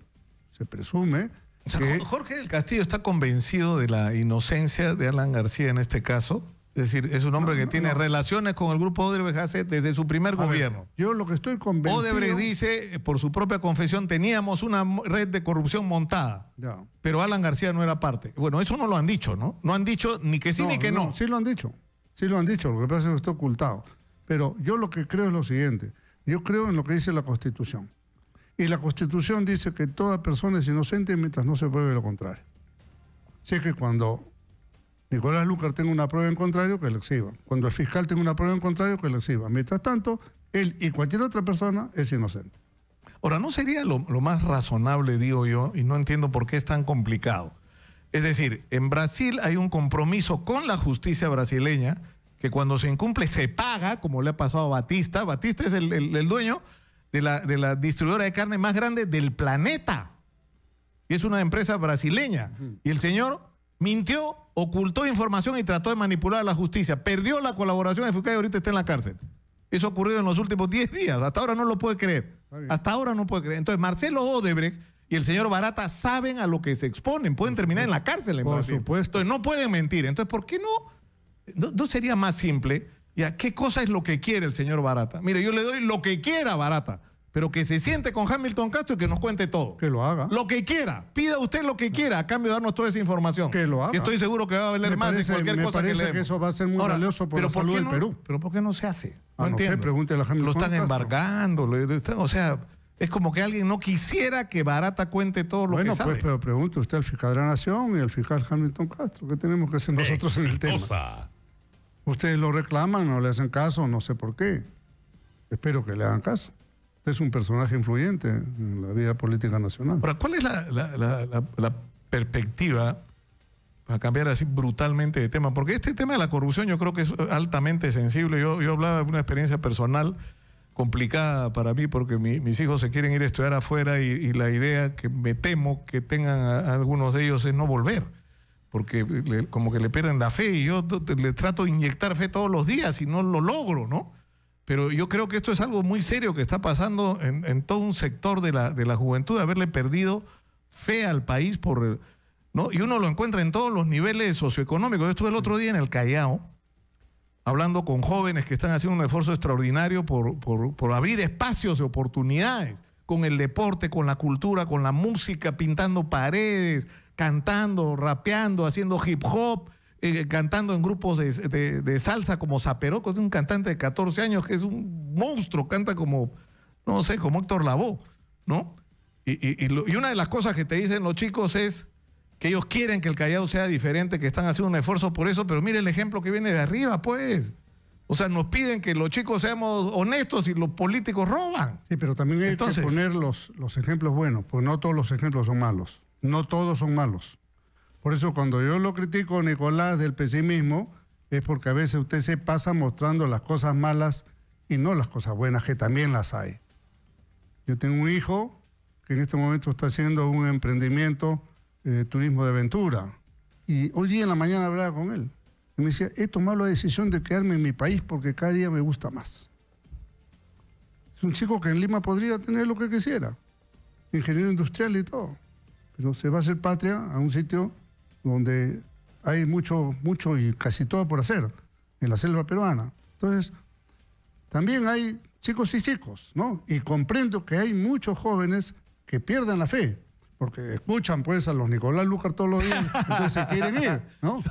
se presume. O sea, que... Jorge del Castillo está convencido de la inocencia de Alan García en este caso. Es decir, es un hombre que tiene relaciones con el grupo Odebrecht desde su primer gobierno. Yo lo que estoy convencido... Odebrecht dice, por su propia confesión, teníamos una red de corrupción montada. Ya. Pero Alan García no era parte. Bueno, eso no lo han dicho, ¿no? No han dicho ni que sí ni que no. Sí lo han dicho. Sí lo han dicho, lo que pasa es que está ocultado. Pero yo lo que creo es lo siguiente. Yo creo en lo que dice la Constitución. Y la Constitución dice que toda persona es inocente mientras no se pruebe lo contrario. Así que cuando Nicolás Lucar tenga una prueba en contrario, que la exhiba. Cuando el fiscal tenga una prueba en contrario, que la exhiba. Mientras tanto, él y cualquier otra persona es inocente. Ahora, ¿no sería lo más razonable, digo yo, y no entiendo por qué es tan complicado? Es decir, en Brasil hay un compromiso con la justicia brasileña que cuando se incumple se paga, como le ha pasado a Batista. Batista es el dueño de la distribuidora de carne más grande del planeta. Y es una empresa brasileña. Y el señor mintió, ocultó información y trató de manipular a la justicia. Perdió la colaboración de fiscal y ahorita está en la cárcel. Eso ha ocurrido en los últimos 10 días. Hasta ahora no lo puede creer. Hasta ahora no puede creer. Entonces, Marcelo Odebrecht y el señor Barata saben a lo que se exponen. Pueden terminar en la cárcel en Brasil. Por supuesto. Entonces, no pueden mentir. Entonces, ¿por qué no sería más simple? Ya, ¿qué cosa es lo que quiere el señor Barata? Mire, yo le doy lo que quiera a Barata, pero que se siente con Hamilton Castro y que nos cuente todo. Que lo haga. Lo que quiera. Pida usted lo que quiera a cambio de darnos toda esa información. Que lo haga. Que estoy seguro que va a valer más de cualquier cosa que le parece que eso va a ser muy valioso por la salud del Perú. Pero ¿por qué no se hace? No entiendo. Pregúntele a Hamilton Lo están Castro. embargando. O sea, es como que alguien no quisiera que Barata cuente todo lo que sabe. Bueno, pues, pero pregunte usted al fiscal de la Nación y al fiscal Hamilton Castro. ¿Qué tenemos que hacer nosotros en el tema? Ustedes lo reclaman, no le hacen caso, no sé por qué. Espero que le hagan caso. Usted es un personaje influyente en la vida política nacional. Ahora, ¿cuál es la perspectiva, para cambiar así brutalmente de tema? Porque este tema de la corrupción yo creo que es altamente sensible. Yo hablaba de una experiencia personal complicada para mí porque mis hijos se quieren ir a estudiar afuera y la idea que me temo que tengan algunos de ellos es no volver. Porque como que le pierden la fe y yo le trato de inyectar fe todos los días y no lo logro, ¿no? Pero yo creo que esto es algo muy serio que está pasando en todo un sector de la juventud, de haberle perdido fe al país, ¿no? Y uno lo encuentra en todos los niveles socioeconómicos. Yo estuve el otro día en el Callao hablando con jóvenes que están haciendo un esfuerzo extraordinario por abrir espacios de oportunidades con el deporte, con la cultura, con la música, pintando paredes, cantando, rapeando, haciendo hip hop, cantando en grupos de salsa como Zaperoco, es un cantante de 14 años que es un monstruo, canta como, no sé, como Héctor Lavoe, ¿no? Y una de las cosas que te dicen los chicos es que ellos quieren que el Callao sea diferente, que están haciendo un esfuerzo por eso, pero mire el ejemplo que viene de arriba, pues. O sea, nos piden que los chicos seamos honestos y los políticos roban. Sí, pero también hay que poner los ejemplos buenos, porque no todos los ejemplos son malos. No todos son malos. Por eso cuando yo lo critico, Nicolás, del pesimismo, es porque a veces usted se pasa mostrando las cosas malas y no las cosas buenas, que también las hay. Yo tengo un hijo que en este momento está haciendo un emprendimiento de turismo de aventura. Y hoy día en la mañana hablaba con él. Y me decía, he tomado la decisión de quedarme en mi país porque cada día me gusta más. Es un chico que en Lima podría tener lo que quisiera. Ingeniero industrial y todo. Pero se va a hacer patria a un sitio donde hay mucho y casi todo por hacer, en la selva peruana. Entonces, también hay chicos y chicos, ¿no? Y comprendo que hay muchos jóvenes que pierden la fe, porque escuchan pues a los Nicolás Lucar todos los días, entonces se quieren ir, ¿no?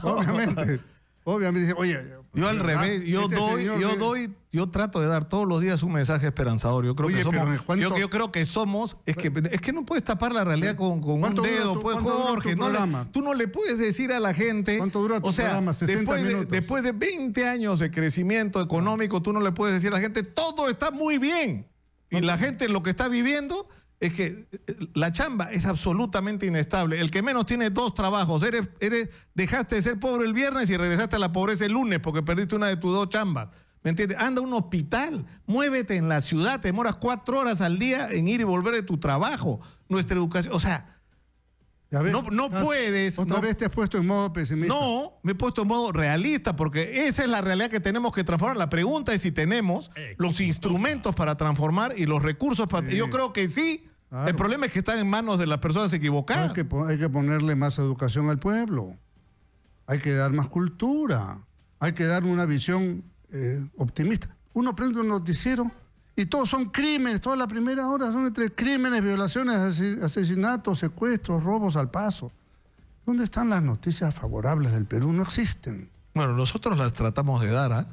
Obviamente dicen, oye... Yo al revés, yo trato de dar todos los días un mensaje esperanzador. Yo creo que somos, yo creo que somos, es que no puedes tapar la realidad con un dedo, pues Jorge, tú no le puedes decir a la gente, ¿cuánto dura tu programa? 60 minutos. Después de 20 años de crecimiento económico, tú no le puedes decir a la gente, todo está muy bien. Y la gente lo que está viviendo es que la chamba es absolutamente inestable. El que menos tiene 2 trabajos. Dejaste de ser pobre el viernes y regresaste a la pobreza el lunes porque perdiste una de tus 2 chambas. ¿Me entiendes? Anda a un hospital, muévete en la ciudad, te demoras 4 horas al día en ir y volver de tu trabajo. Nuestra educación, o sea, no puedes... ¿Otra vez te has puesto en modo pesimista? No, me he puesto en modo realista porque esa es la realidad que tenemos que transformar. La pregunta es si tenemos los instrumentos para transformar y los recursos para... Sí. Yo creo que sí. Claro. El problema es que están en manos de las personas equivocadas. Hay que ponerle más educación al pueblo. Hay que dar más cultura. Hay que dar una visión optimista. Uno prende un noticiero y todos son crímenes. Toda la primera hora son entre crímenes, violaciones, asesinatos, secuestros, robos al paso. ¿Dónde están las noticias favorables del Perú? No existen. Bueno, nosotros las tratamos de dar, ¿ah?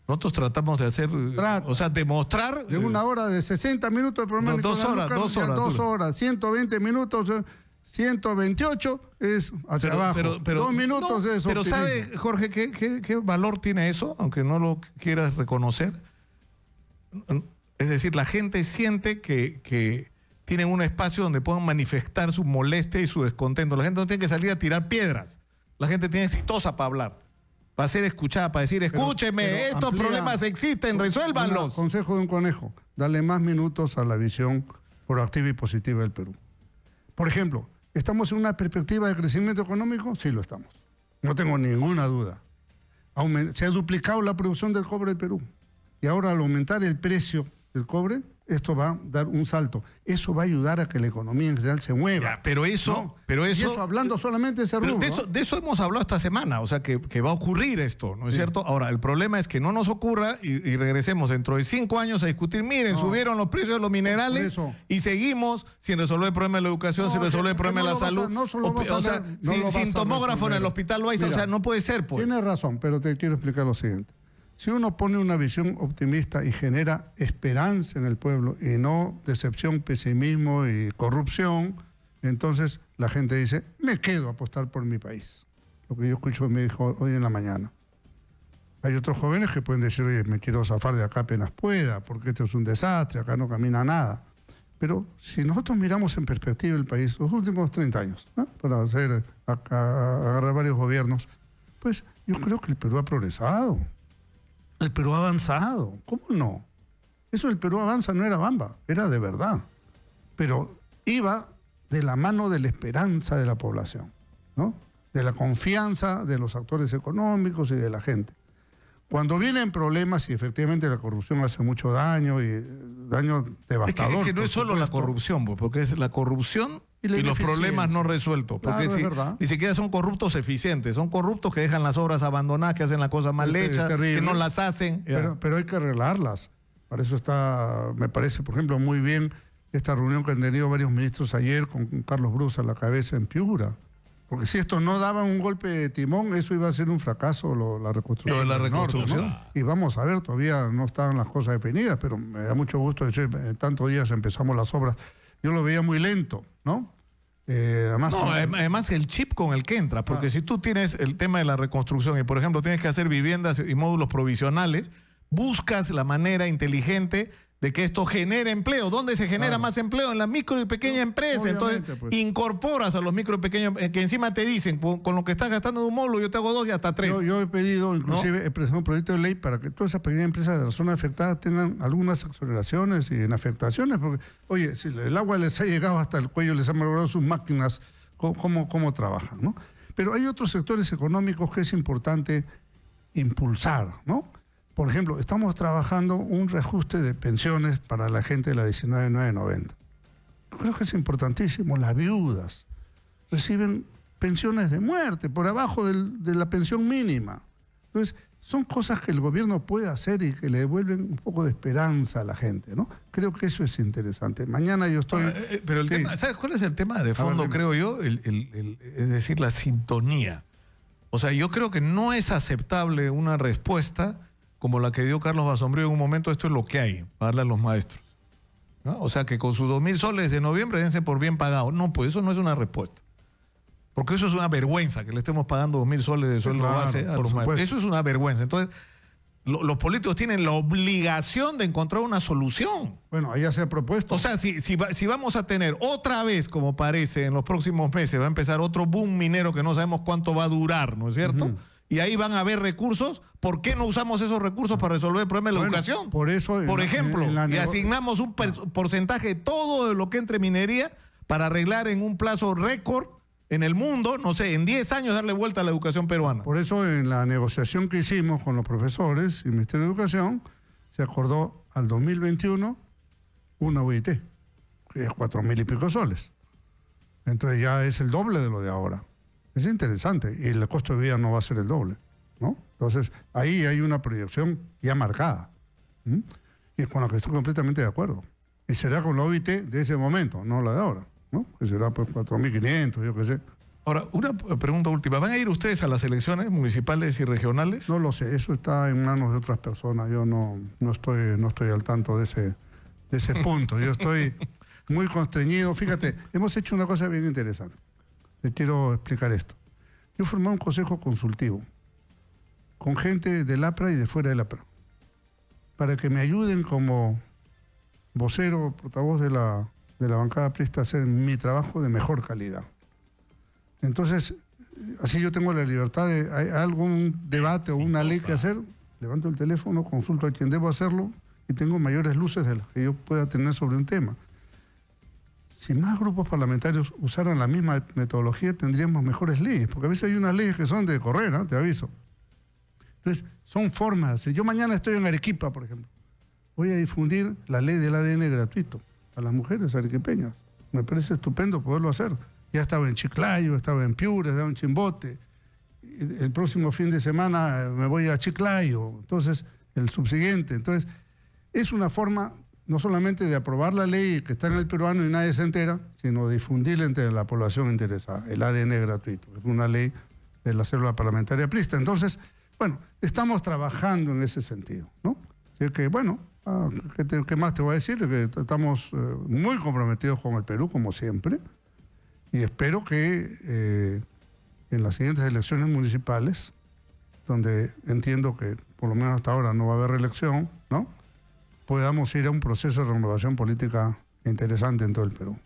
Nosotros tratamos de hacer, o sea, demostrar... De una hora, de 60 minutos de programa. No, 2 horas, 2 horas. 2 horas, 120 minutos, 128 es hacia abajo. 2 minutos es Pero optimismo. ¿sabe, Jorge, qué valor tiene eso? Aunque no lo quieras reconocer. Es decir, la gente siente que tienen un espacio donde puedan manifestar su molestia y su descontento. La gente no tiene que salir a tirar piedras. La gente tiene exitosa para hablar, para ser escuchada, para decir, escúcheme, estos problemas existen, resuélvanlos. Consejo de un conejo, darle más minutos a la visión proactiva y positiva del Perú. Por ejemplo, ¿estamos en una perspectiva de crecimiento económico? Sí, lo estamos. No tengo ninguna duda. Se ha duplicado la producción del cobre del Perú. Y ahora al aumentar el precio del cobre, esto va a dar un salto. Eso va a ayudar a que la economía en general se mueva. Ya, pero eso... Y eso hablando solamente de ese rubro. De eso hemos hablado esta semana, o sea, que va a ocurrir esto, ¿no es cierto? Ahora, el problema es que no nos ocurra y regresemos dentro de 5 años a discutir, miren, subieron los precios de los minerales y seguimos sin resolver el problema de la educación, sin resolver el problema de la salud. Sin tomógrafo en el hospital Loaiza, o sea, no puede ser, pues. Tienes razón, pero te quiero explicar lo siguiente. Si uno pone una visión optimista y genera esperanza en el pueblo y no decepción, pesimismo y corrupción, entonces la gente dice, me quedo a apostar por mi país. Lo que yo escucho me dijo hoy en la mañana. Hay otros jóvenes que pueden decir, oye, me quiero zafar de acá apenas pueda, porque esto es un desastre, acá no camina nada. Pero si nosotros miramos en perspectiva el país, los últimos 30 años, ¿no? Para agarrar varios gobiernos, pues yo creo que el Perú ha progresado. El Perú ha avanzado. ¿Cómo no? Eso del Perú avanza no era bamba, era de verdad. Pero iba de la mano de la esperanza de la población, ¿no? De la confianza de los actores económicos y de la gente. Cuando vienen problemas, y efectivamente la corrupción hace mucho daño, y daño devastador. Es que no es solo la corrupción, porque es la corrupción y los problemas no resueltos. Porque claro, ni siquiera son corruptos eficientes, son corruptos que dejan las obras abandonadas, que hacen las cosas mal hechas, que no las hacen. Pero hay que arreglarlas. Para eso está, me parece, por ejemplo, muy bien esta reunión que han tenido varios ministros ayer con Carlos Brusa a la cabeza en Piura. Porque si esto no daba un golpe de timón, eso iba a ser un fracaso, la reconstrucción. La reconstrucción. ¿No? Y vamos a ver, todavía no estaban las cosas definidas, pero me da mucho gusto decir, en tantos días empezamos las obras. Yo lo veía muy lento, ¿no? Además el chip con el que entra, porque si tú tienes el tema de la reconstrucción y, por ejemplo, tienes que hacer viviendas y módulos provisionales, buscas la manera inteligente de que esto genere empleo. ¿Dónde se genera más empleo? En la micro y pequeña empresa. Entonces, pues, incorporas a los micro y pequeños, que encima te dicen, con lo que estás gastando de un módulo, yo te hago 2 y hasta 3. Yo he pedido, inclusive, he presentado un proyecto de ley para que todas esas pequeñas empresas de la zona afectada tengan algunas exoneraciones y en afectaciones, porque, oye, si el agua les ha llegado hasta el cuello, les ha malogrado sus máquinas, ¿cómo trabajan, no? Pero hay otros sectores económicos que es importante impulsar, ¿no? Por ejemplo, estamos trabajando un reajuste de pensiones para la gente de la 19.990. Yo creo que es importantísimo. Las viudas reciben pensiones de muerte por abajo de la pensión mínima. Entonces, son cosas que el gobierno puede hacer y que le devuelven un poco de esperanza a la gente, ¿no? Creo que eso es interesante. Mañana yo estoy... Pero el tema, ¿sabes cuál es el tema de fondo, creo yo? Es decir, la sintonía. O sea, yo creo que no es aceptable una respuesta como la que dio Carlos Basombrío en un momento, esto es lo que hay, para darle a los maestros, ¿no? O sea, que con sus 2.000 soles de noviembre dense por bien pagados. No, pues eso no es una respuesta. Porque eso es una vergüenza, que le estemos pagando 2.000 soles de sueldo base a los maestros. Eso es una vergüenza. Entonces, los políticos tienen la obligación de encontrar una solución. Bueno, ahí ya se ha propuesto. O sea, si vamos a tener otra vez, como parece, en los próximos meses, va a empezar otro boom minero que no sabemos cuánto va a durar, ¿no es cierto? Y ahí van a haber recursos. ¿Por qué no usamos esos recursos para resolver el problema de la educación? Por eso, por ejemplo, y asignamos un porcentaje de todo de lo que entre minería para arreglar en un plazo récord en el mundo, no sé, en 10 años darle vuelta a la educación peruana. Por eso en la negociación que hicimos con los profesores y el Ministerio de Educación, se acordó al 2021 una UIT, que es 4.000 y pico soles. Entonces ya es el doble de lo de ahora. Es interesante y el costo de vida no va a ser el doble, ¿no? Entonces ahí hay una proyección ya marcada. Y con la que estoy completamente de acuerdo. Y será con la OIT de ese momento, no la de ahora, ¿no? Que será pues 4.500, yo qué sé. Ahora, una pregunta última. ¿Van a ir ustedes a las elecciones municipales y regionales? No lo sé, eso está en manos de otras personas. Yo no estoy al tanto de ese punto. Yo estoy muy constreñido. Fíjate, hemos hecho una cosa bien interesante. Les quiero explicar esto. Yo formé un consejo consultivo con gente del APRA y de fuera del APRA, para que me ayuden como vocero, portavoz de la bancada aprista a hacer mi trabajo de mejor calidad. Entonces, así yo tengo la libertad de, hay algún debate o una ley que hacer, levanto el teléfono, consulto a quien debo hacerlo y tengo mayores luces de las que yo pueda tener sobre un tema. Si más grupos parlamentarios usaran la misma metodología, tendríamos mejores leyes, porque a veces hay unas leyes que son de correr, ¿eh? Te aviso. Entonces, son formas. Si yo mañana estoy en Arequipa, por ejemplo, voy a difundir la ley del ADN gratuito a las mujeres arequipeñas. Me parece estupendo poderlo hacer. Ya estaba en Chiclayo, estaba en Piura, estaba en Chimbote. El próximo fin de semana me voy a Chiclayo, entonces el subsiguiente. Entonces, es una forma no solamente de aprobar la ley que está en el peruano y nadie se entera, sino de difundirla entre la población interesada, el ADN gratuito, que es una ley de la célula parlamentaria aprista. Entonces, bueno, estamos trabajando en ese sentido, ¿no? Así que, bueno, ¿qué más te voy a decir? Que estamos muy comprometidos con el Perú, como siempre, y espero que en las siguientes elecciones municipales, donde entiendo que por lo menos hasta ahora no va a haber reelección, ¿no?, podamos ir a un proceso de renovación política interesante en todo el Perú.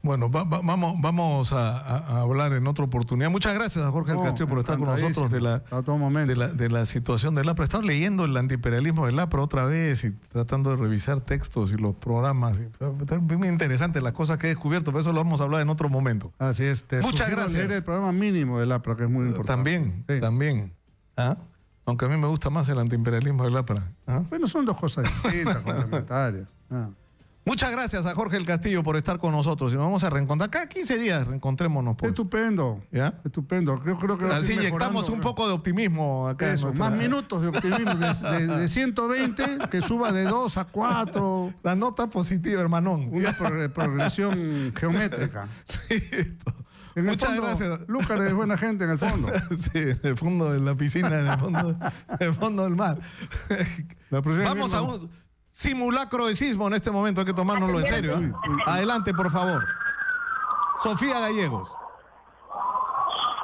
Bueno, vamos a hablar en otra oportunidad. Muchas gracias a Jorge del Castillo por estar con nosotros a todo momento. de la situación del APRA. Estaba leyendo el antiimperialismo del APRA otra vez y tratando de revisar textos y los programas. Está muy interesante las cosas que he descubierto, pero eso lo vamos a hablar en otro momento. Así es. Muchas gracias. Leer el programa mínimo del APRA, que es muy importante. También. ¿Ah? Aunque a mí me gusta más el antiimperialismo del APRA. ¿Ah? Bueno, son dos cosas distintas, complementarias. Muchas gracias a Jorge del Castillo por estar con nosotros y nos vamos a reencontrar. Cada 15 días reencontrémonos. Pues. Estupendo. ¿Ya? Estupendo. Yo creo que así inyectamos un poco de optimismo acá. Eso, más minutos de optimismo. De 120, que suba de 2 a 4. La nota positiva, hermanón. Una progresión geométrica. Listo. Muchas gracias. Lucas es buena gente en el fondo. Sí, en el fondo de la piscina, en el fondo del mar. Vamos a un simulacro de sismo en este momento, hay que tomárnoslo en serio. ¿Eh? Adelante, por favor. Sofía Gallegos.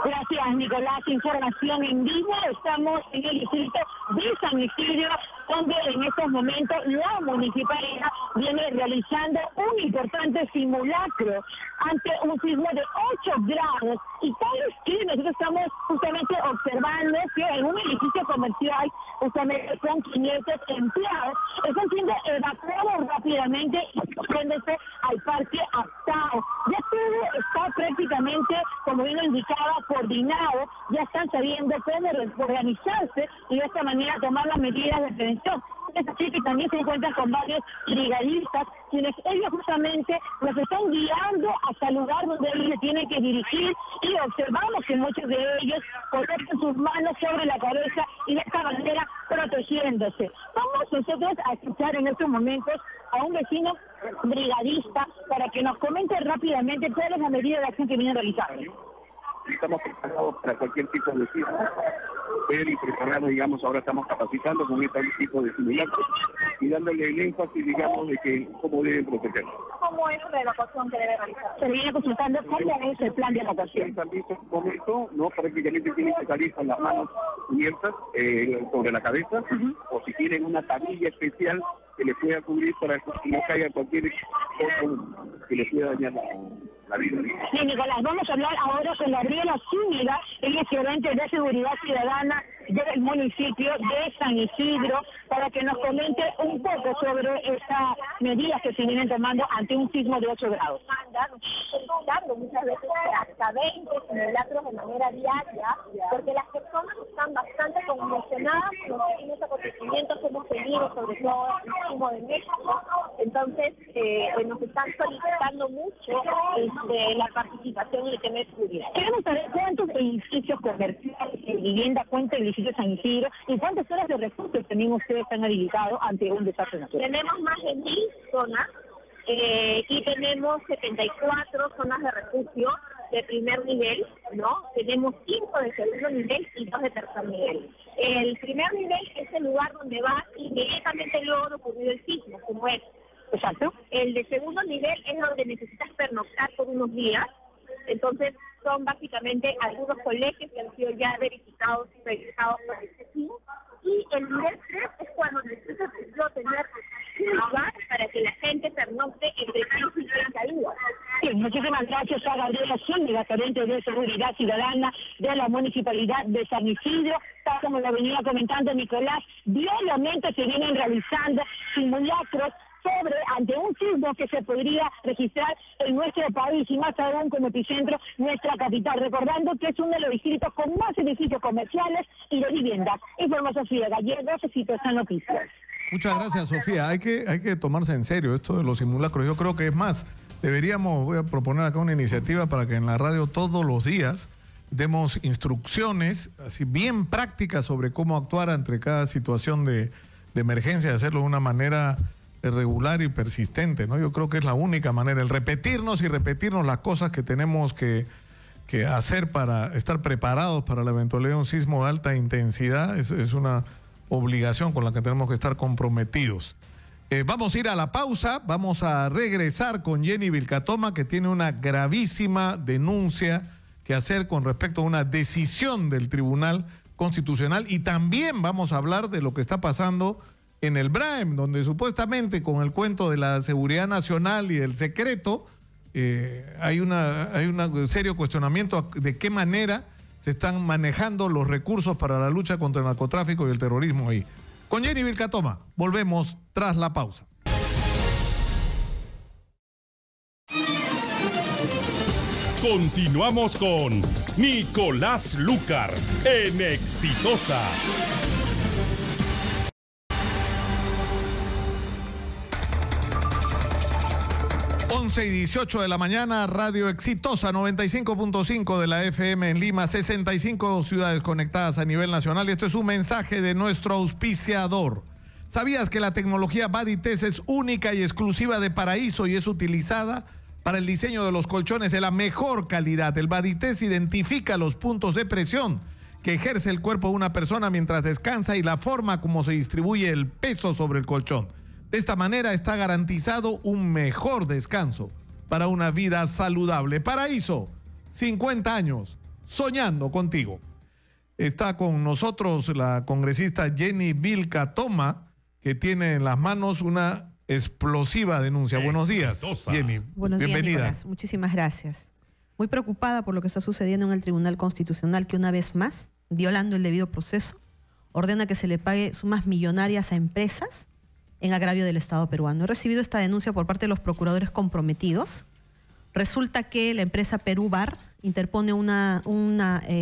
Gracias, Nicolás. Información en vivo. Estamos en el distrito de San Isidro, donde en estos momentos la municipalidad viene realizando un importante simulacro ante un sismo de 8 grados. Y tal es que nosotros estamos justamente observando que en un edificio comercial, justamente con 500 empleados, están siendo evacuados rápidamente y yéndose al parque Actao. Ya todo está prácticamente, como bien lo indicaba, coordinado. Ya están sabiendo cómo organizarse y de esta manera tomar las medidas de prevención. Es así que también se encuentran con varios brigadistas, quienes ellos justamente los están guiando hasta el lugar donde ellos se tienen que dirigir, y observamos que muchos de ellos colocan sus manos sobre la cabeza y de esta manera protegiéndose. Vamos nosotros a escuchar en estos momentos a un vecino brigadista para que nos comente rápidamente cuál es la medida de acción que viene realizando. Estamos preparados para cualquier tipo de sismo, pero y preparados, digamos, ahora estamos capacitando con este tipo de simulacros y dándole el énfasis, digamos, de que cómo deben protegerse. ¿Cómo es la evacuación que debe realizar? Se viene consultando cómo es el plan de evacuación. También en un momento, ¿no? Prácticamente tienen que salir con las manos cubiertas sobre la cabeza, o si tienen una tablilla especial que les pueda cubrir para que no caiga cualquier cosa que les pueda dañar la vida. Sí, Nicolás, vamos a hablar ahora con Gabriela Zúñiga, ella es gerente de Seguridad Ciudadana del municipio de San Isidro, para que nos comente un poco sobre estas medidas que se vienen tomando ante un sismo de 8 grados. Dando muchas veces hasta 20 simulacros de manera diaria, porque las personas están bastante conmocionadas con los últimos acontecimientos que hemos tenido, sobre todo el sismo de México. Entonces, nos están solicitando mucho la participación en el tema de seguridad. Queremos saber cuántos edificios comerciales y vivienda cuenta el edificio San Isidro y cuántas horas de recursos también ustedes están habilitados ante un desastre natural. Tenemos más de 1000 zonas y tenemos 74 zonas de refugio de primer nivel, ¿no? Tenemos 5 de segundo nivel y 2 de tercer nivel. El primer nivel es el lugar donde vas inmediatamente luego de ocurrido el sismo, como es. Exacto. El de segundo nivel es donde necesitas pernoctar por unos días. Entonces, son básicamente algunos colegios que han sido ya verificados y revisados por este fin. Y el nivel 3 es cuando necesitas tener un lugar para que la gente pernocte entre 15 y 30 días. Sí, muchísimas gracias a Gabriela Zúñiga, gerente de Seguridad Ciudadana de la Municipalidad de San Isidro. Tal como lo venía comentando Nicolás, diariamente se vienen realizando simulacros ante un sismo que se podría registrar en nuestro país y más aún como epicentro nuestra capital, recordando que es uno de los distritos con más edificios comerciales y de viviendas. Informa Sofía Gallegos, Exitosa Noticias. Muchas gracias, Sofía. Hay que tomarse en serio esto de los simulacros. Yo creo que es más, voy a proponer acá una iniciativa para que en la radio todos los días demos instrucciones así bien prácticas sobre cómo actuar ante cada situación de emergencia, hacerlo de una manera regular y persistente, ¿no? Yo creo que es la única manera, el repetirnos y repetirnos las cosas que tenemos que hacer para estar preparados para la eventualidad de un sismo de alta intensidad. Es una obligación con la que tenemos que estar comprometidos. Vamos a ir a la pausa, vamos a regresar con Jenny Vilcatoma, que tiene una gravísima denuncia que hacer con respecto a una decisión del Tribunal Constitucional, y también vamos a hablar de lo que está pasando en el BRAEM, donde supuestamente con el cuento de la seguridad nacional y del secreto, hay un serio cuestionamiento de qué manera se están manejando los recursos para la lucha contra el narcotráfico y el terrorismo ahí. Con Jenny Vilcatoma, volvemos tras la pausa. Continuamos con Nicolás Lucar en Exitosa. 11:18 de la mañana, Radio Exitosa, 95.5 de la FM en Lima, 65 ciudades conectadas a nivel nacional. Y esto es un mensaje de nuestro auspiciador. ¿Sabías que la tecnología Baditest es única y exclusiva de Paraíso y es utilizada para el diseño de los colchones de la mejor calidad? El Baditest identifica los puntos de presión que ejerce el cuerpo de una persona mientras descansa y la forma como se distribuye el peso sobre el colchón. De esta manera está garantizado un mejor descanso para una vida saludable. Paraíso, 50 años, soñando contigo. Está con nosotros la congresista Jenny Vilcatoma, que tiene en las manos una explosiva denuncia. Buenos días, Jenny. Buenos días, Nicolás. Muchísimas gracias. Muy preocupada por lo que está sucediendo en el Tribunal Constitucional, que una vez más, violando el debido proceso, ordena que se le pague sumas millonarias a empresas en agravio del Estado peruano. He recibido esta denuncia por parte de los procuradores comprometidos. Resulta que la empresa Perú Bar interpone una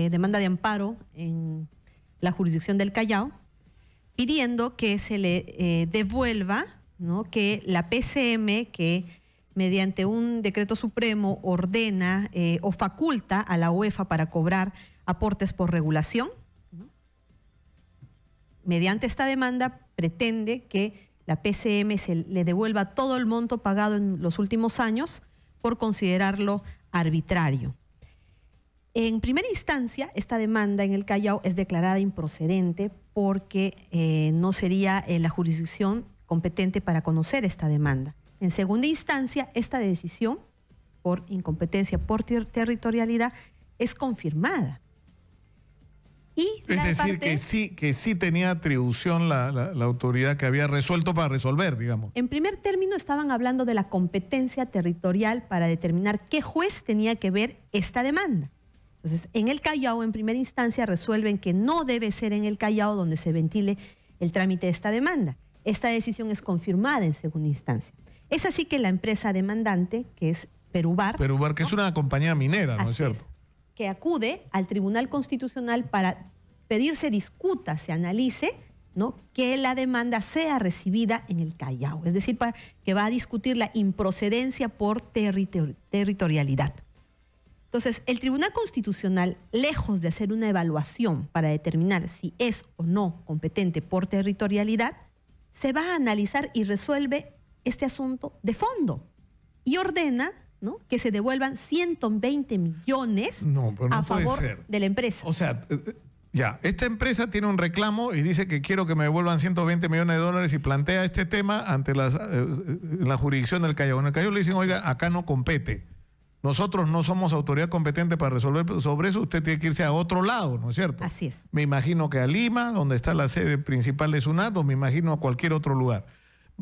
demanda de amparo en la jurisdicción del Callao, pidiendo que se le devuelva, ¿no?, que la PCM, que mediante un decreto supremo ordena o faculta a la UEFA para cobrar aportes por regulación, ¿no?, mediante esta demanda pretende que la PCM se le devuelva todo el monto pagado en los últimos años por considerarlo arbitrario. En primera instancia, esta demanda en el Callao es declarada improcedente porque no sería la jurisdicción competente para conocer esta demanda. En segunda instancia, esta decisión por incompetencia, por territorialidad, es confirmada. Y es decir, que sí tenía atribución la autoridad que había resuelto para resolver, digamos. En primer término estaban hablando de la competencia territorial para determinar qué juez tenía que ver esta demanda. Entonces, en el Callao, en primera instancia, resuelven que no debe ser en el Callao donde se ventile el trámite de esta demanda. Esta decisión es confirmada en segunda instancia. Es así que la empresa demandante, que es Perú Bar, que es una compañía minera, ¿no es cierto? Que acude al Tribunal Constitucional para pedir se discuta, se analice, ¿no?, que la demanda sea recibida en el Callao. Es decir, que va a discutir la improcedencia por territorialidad. Entonces, el Tribunal Constitucional, lejos de hacer una evaluación para determinar si es o no competente por territorialidad, se va a analizar y resuelve este asunto de fondo y ordena, ¿no?, que se devuelvan 120 millones a favor de la empresa. O sea, ya, esta empresa tiene un reclamo y dice que quiero que me devuelvan 120 millones de dólares y plantea este tema ante la jurisdicción del Callao. En el Callao le dicen, oiga, acá no compete. Nosotros no somos autoridad competente para resolver sobre eso, usted tiene que irse a otro lado, ¿no es cierto? Así es. Me imagino que a Lima, donde está la sede principal de SUNAT, o me imagino a cualquier otro lugar.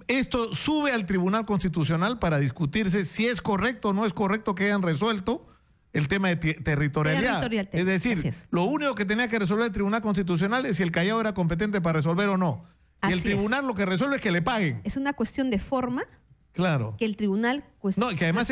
Esto sube al Tribunal Constitucional para discutirse si es correcto o no es correcto que hayan resuelto el tema de territorialidad. Es decir, lo único que tenía que resolver el Tribunal Constitucional es si el Callao era competente para resolver o no. Y el tribunal lo que resuelve es que le paguen. Es una cuestión de forma. Claro. Que el tribunal no, que además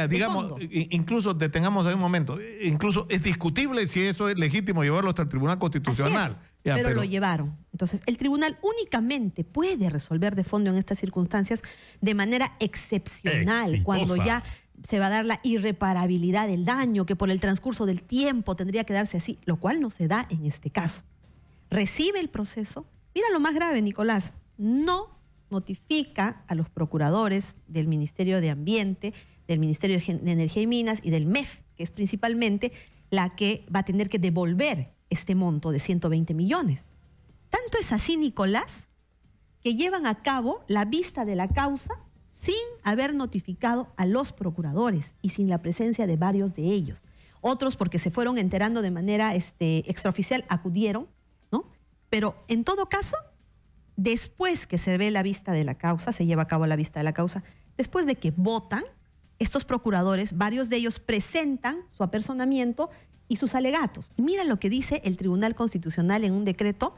digamos, incluso detengamos ahí un momento, incluso es discutible si eso es legítimo llevarlo hasta el Tribunal Constitucional. Pero lo llevaron. Entonces, el tribunal únicamente puede resolver de fondo en estas circunstancias de manera excepcional, cuando ya se va a dar la irreparabilidad del daño, que por el transcurso del tiempo tendría que darse así, lo cual no se da en este caso. Recibe el proceso. Mira lo más grave, Nicolás, no notifica a los procuradores del Ministerio de Ambiente, del Ministerio de Energía y Minas y del MEF, que es principalmente la que va a tener que devolver este monto de 120 millones. Tanto es así, Nicolás, que llevan a cabo la vista de la causa sin haber notificado a los procuradores y sin la presencia de varios de ellos. Otros, porque se fueron enterando de manera extraoficial, acudieron, ¿no? Pero en todo caso, después que se ve la vista de la causa, se lleva a cabo la vista de la causa, después de que votan, estos procuradores, varios de ellos presentan su apersonamiento y sus alegatos. Y mira lo que dice el Tribunal Constitucional en un decreto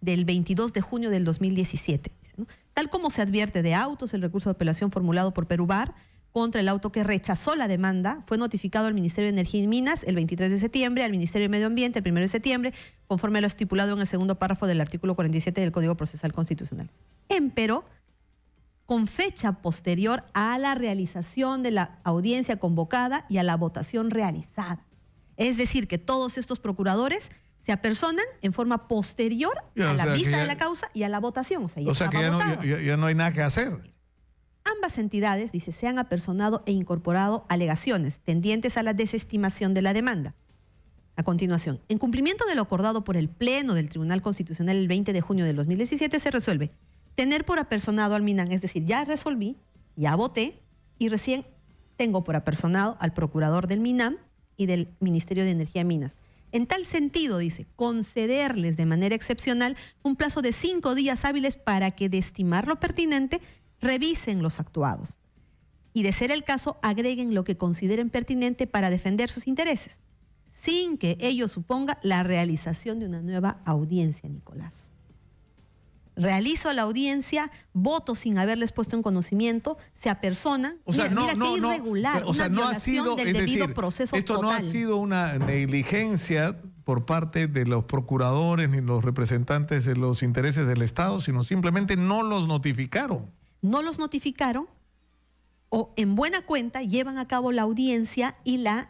del 22 de junio del 2017. Dice, ¿no? Tal como se advierte de autos, el recurso de apelación formulado por Perubar contra el auto que rechazó la demanda fue notificado al Ministerio de Energía y Minas el 23 de septiembre, al Ministerio de Medio Ambiente el 1 de septiembre, conforme a lo estipulado en el segundo párrafo del artículo 47 del Código Procesal Constitucional. Empero, con fecha posterior a la realización de la audiencia convocada y a la votación realizada. Es decir, que todos estos procuradores se apersonan en forma posterior a la vista de la causa y a la votación. O sea, que ya no hay nada que hacer. Ambas entidades, dice, se han apersonado e incorporado alegaciones tendientes a la desestimación de la demanda. A continuación, en cumplimiento de lo acordado por el Pleno del Tribunal Constitucional el 20 de junio del 2017, se resuelve tener por apersonado al MINAM, es decir, ya resolví, ya voté y recién tengo por apersonado al procurador del MINAM y del Ministerio de Energía y Minas. En tal sentido, dice, concederles de manera excepcional un plazo de 5 días hábiles para que, de estimar lo pertinente, revisen los actuados y, de ser el caso, agreguen lo que consideren pertinente para defender sus intereses, sin que ello suponga la realización de una nueva audiencia, Nicolás. Realizo la audiencia, voto sin haberles puesto en conocimiento, se apersonan. O sea, mira qué irregular, o sea, no ha sido, del debido proceso esto total. No ha sido una negligencia por parte de los procuradores ni los representantes de los intereses del Estado, sino simplemente no los notificaron. No los notificaron, o en buena cuenta llevan a cabo la audiencia y la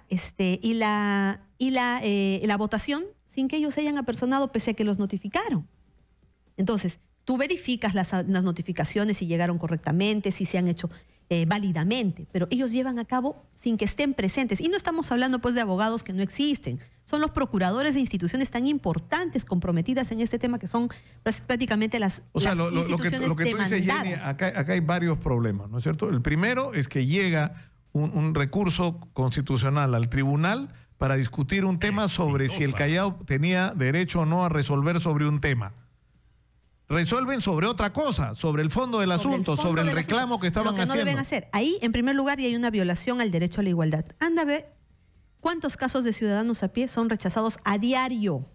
votación sin que ellos se hayan apersonado pese a que los notificaron. Entonces, tú verificas las notificaciones si llegaron correctamente, si se han hecho válidamente, pero ellos llevan a cabo sin que estén presentes. Y no estamos hablando pues de abogados que no existen, son los procuradores de instituciones tan importantes comprometidas en este tema que son prácticamente las instituciones lo que tú dices, Jenny, acá hay varios problemas, ¿no es cierto? El primero es que llega un recurso constitucional al tribunal para discutir un tema sobre si el Callao tenía derecho o no a resolver sobre un tema. Resuelven sobre otra cosa, sobre el fondo del asunto, sobre el reclamo que estaban haciendo. Lo que no deben hacer. Ahí, en primer lugar, y hay una violación al derecho a la igualdad. Anda a ver cuántos casos de ciudadanos a pie son rechazados a diario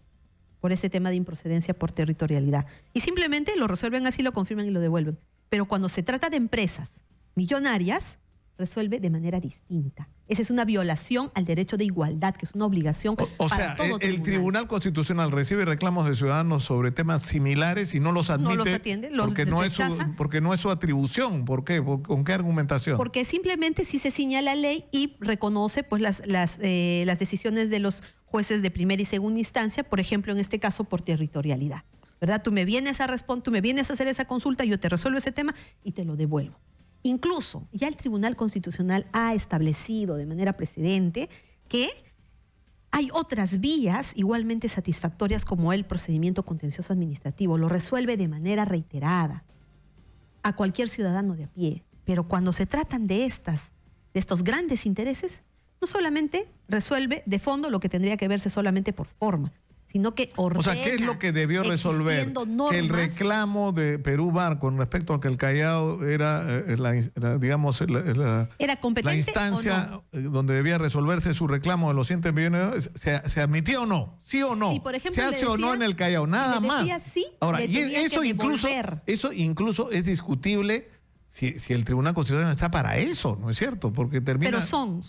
por ese tema de improcedencia por territorialidad. Y simplemente lo resuelven así, lo confirman y lo devuelven. Pero cuando se trata de empresas millonarias, resuelve de manera distinta. Esa es una violación al derecho de igualdad, que es una obligación para todo tribunal. El Tribunal Constitucional recibe reclamos de ciudadanos sobre temas similares y no los admite. No los atiende, los rechaza. Porque no es su atribución. ¿Por qué? ¿Con qué argumentación? Porque simplemente sí se ciña la ley y reconoce pues las decisiones de los jueces de primera y segunda instancia, por ejemplo, en este caso, por territorialidad. ¿Verdad? Tú me vienes a hacer esa consulta, yo te resuelvo ese tema y te lo devuelvo. Incluso ya el Tribunal Constitucional ha establecido de manera precedente que hay otras vías igualmente satisfactorias como el procedimiento contencioso administrativo. Lo resuelve de manera reiterada a cualquier ciudadano de a pie. Pero cuando se tratan de estos grandes intereses, no solamente resuelve de fondo lo que tendría que verse solamente por forma, sino que ordena. O sea, ¿qué es lo que debió resolver? Que el reclamo de Perú Bar con respecto a que el Callao era, ¿era competente la instancia o no? Donde debía resolverse su reclamo de los 100 millones, ¿se admitía o no? ¿Sí o no? Sí, por ejemplo, ¿se hace o no en el Callao? Nada más. Sí, ahora, y eso incluso es discutible si el Tribunal Constitucional está para eso, ¿no es cierto? Porque termina... Pero son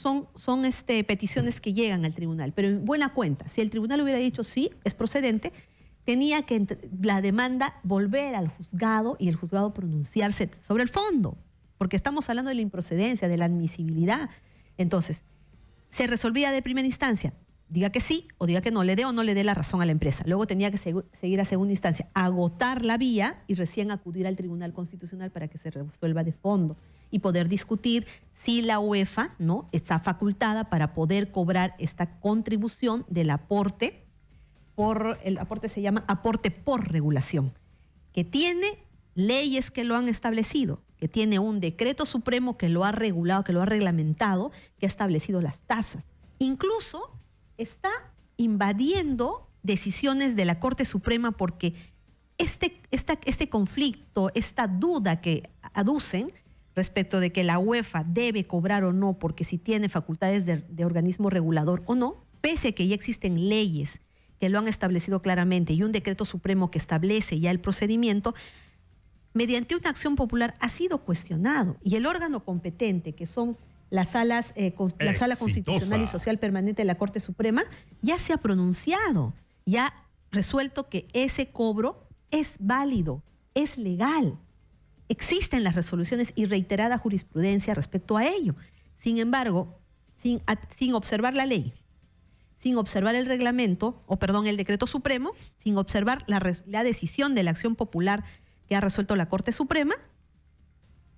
peticiones que llegan al tribunal. Pero en buena cuenta, si el tribunal hubiera dicho sí, es procedente, tenía que la demanda volver al juzgado y el juzgado pronunciarse sobre el fondo, porque estamos hablando de la improcedencia, de la admisibilidad. Entonces, se resolvía de primera instancia, diga que sí o diga que no, le dé o no le dé la razón a la empresa. Luego tenía que seguir a segunda instancia, agotar la vía y recién acudir al Tribunal Constitucional para que se resuelva de fondo y poder discutir si la UEFA, ¿no?, está facultada para poder cobrar esta contribución del aporte. El aporte se llama aporte por regulación, que tiene leyes que lo han establecido, que tiene un decreto supremo que lo ha regulado, que lo ha reglamentado, que ha establecido las tasas. Incluso está invadiendo decisiones de la Corte Suprema porque este conflicto, esta duda que aducen respecto de que la UEFA debe cobrar o no, porque si tiene facultades de organismo regulador o no, pese a que ya existen leyes que lo han establecido claramente y un decreto supremo que establece ya el procedimiento, mediante una acción popular ha sido cuestionado. Y el órgano competente, que son la Sala Constitucional y Social Permanente de la Corte Suprema, ya se ha pronunciado, ya ha resuelto que ese cobro es válido, es legal. Existen las resoluciones y reiterada jurisprudencia respecto a ello. Sin embargo, sin observar la ley, sin observar el reglamento, el decreto supremo, sin observar la decisión de la acción popular que ha resuelto la Corte Suprema,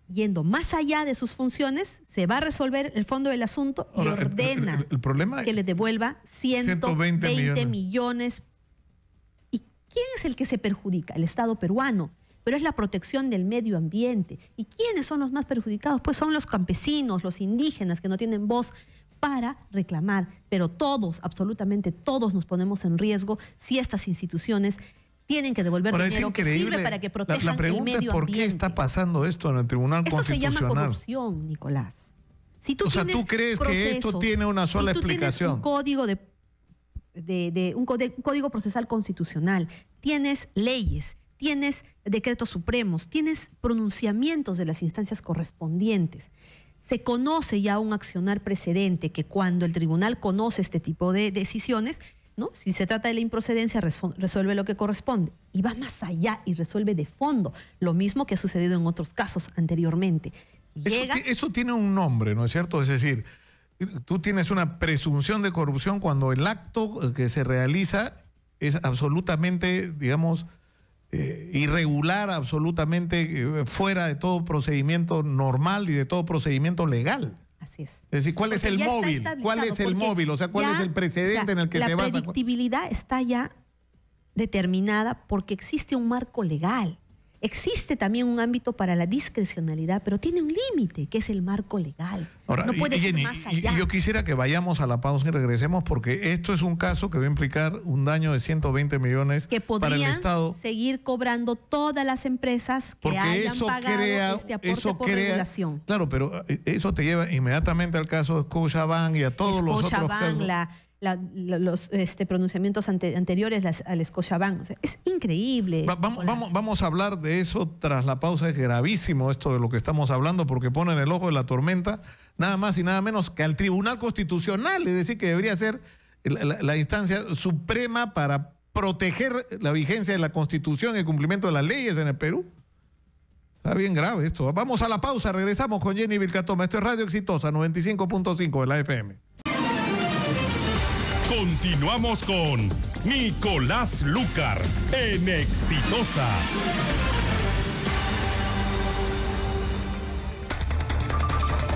yendo más allá de sus funciones, se va a resolver el fondo del asunto y ordena el problema que le devuelva 120 millones. ¿Y quién es el que se perjudica? El Estado peruano. Pero es la protección del medio ambiente. ¿Y quiénes son los más perjudicados? Pues son los campesinos, los indígenas que no tienen voz para reclamar. Pero todos, absolutamente todos, nos ponemos en riesgo si estas instituciones tienen que devolver dinero que sirve para que protejan el medio ambiente. La pregunta es ¿por qué está pasando esto en el Tribunal Constitucional? Esto se llama corrupción, Nicolás. Si tú ¿tú crees que esto tiene una sola explicación? Un código un código procesal constitucional, tienes leyes, tienes decretos supremos, tienes pronunciamientos de las instancias correspondientes. Se conoce ya un accionar precedente que cuando el tribunal conoce este tipo de decisiones, ¿no?, si se trata de la improcedencia, resuelve lo que corresponde y va más allá y resuelve de fondo, lo mismo que ha sucedido en otros casos anteriormente. Eso tiene un nombre, ¿no es cierto? Es decir, tú tienes una presunción de corrupción cuando el acto que se realiza es absolutamente, digamos, irregular, absolutamente fuera de todo procedimiento normal y de todo procedimiento legal. Así es. Es decir, ¿cuál es el móvil? ¿Cuál es el móvil? O sea, ¿cuál es el precedente en el que se basa? La predictibilidad está ya determinada porque existe un marco legal. Existe también un ámbito para la discrecionalidad, pero tiene un límite, que es el marco legal. Ahora, no puede ir más allá. Y yo quisiera que vayamos a la pausa y regresemos, porque esto es un caso que va a implicar un daño de 120 millones que para el Estado. Seguir cobrando todas las empresas que hayan pagado este aporte por regulación. Claro, pero eso te lleva inmediatamente al caso de Scotiabank y a todos los otros casos. Los pronunciamientos anteriores al Scotiabank. O sea, es increíble. Vamos a hablar de eso tras la pausa. Es gravísimo esto de lo que estamos hablando porque ponen el ojo de la tormenta nada más y nada menos que al Tribunal Constitucional, es decir, que debería ser la instancia suprema para proteger la vigencia de la Constitución y el cumplimiento de las leyes en el Perú. Está bien grave esto. Vamos a la pausa, regresamos con Jenny Vilcatoma. Esto es Radio Exitosa 95.5 de la FM. Continuamos con Nicolás Lúcar en Exitosa.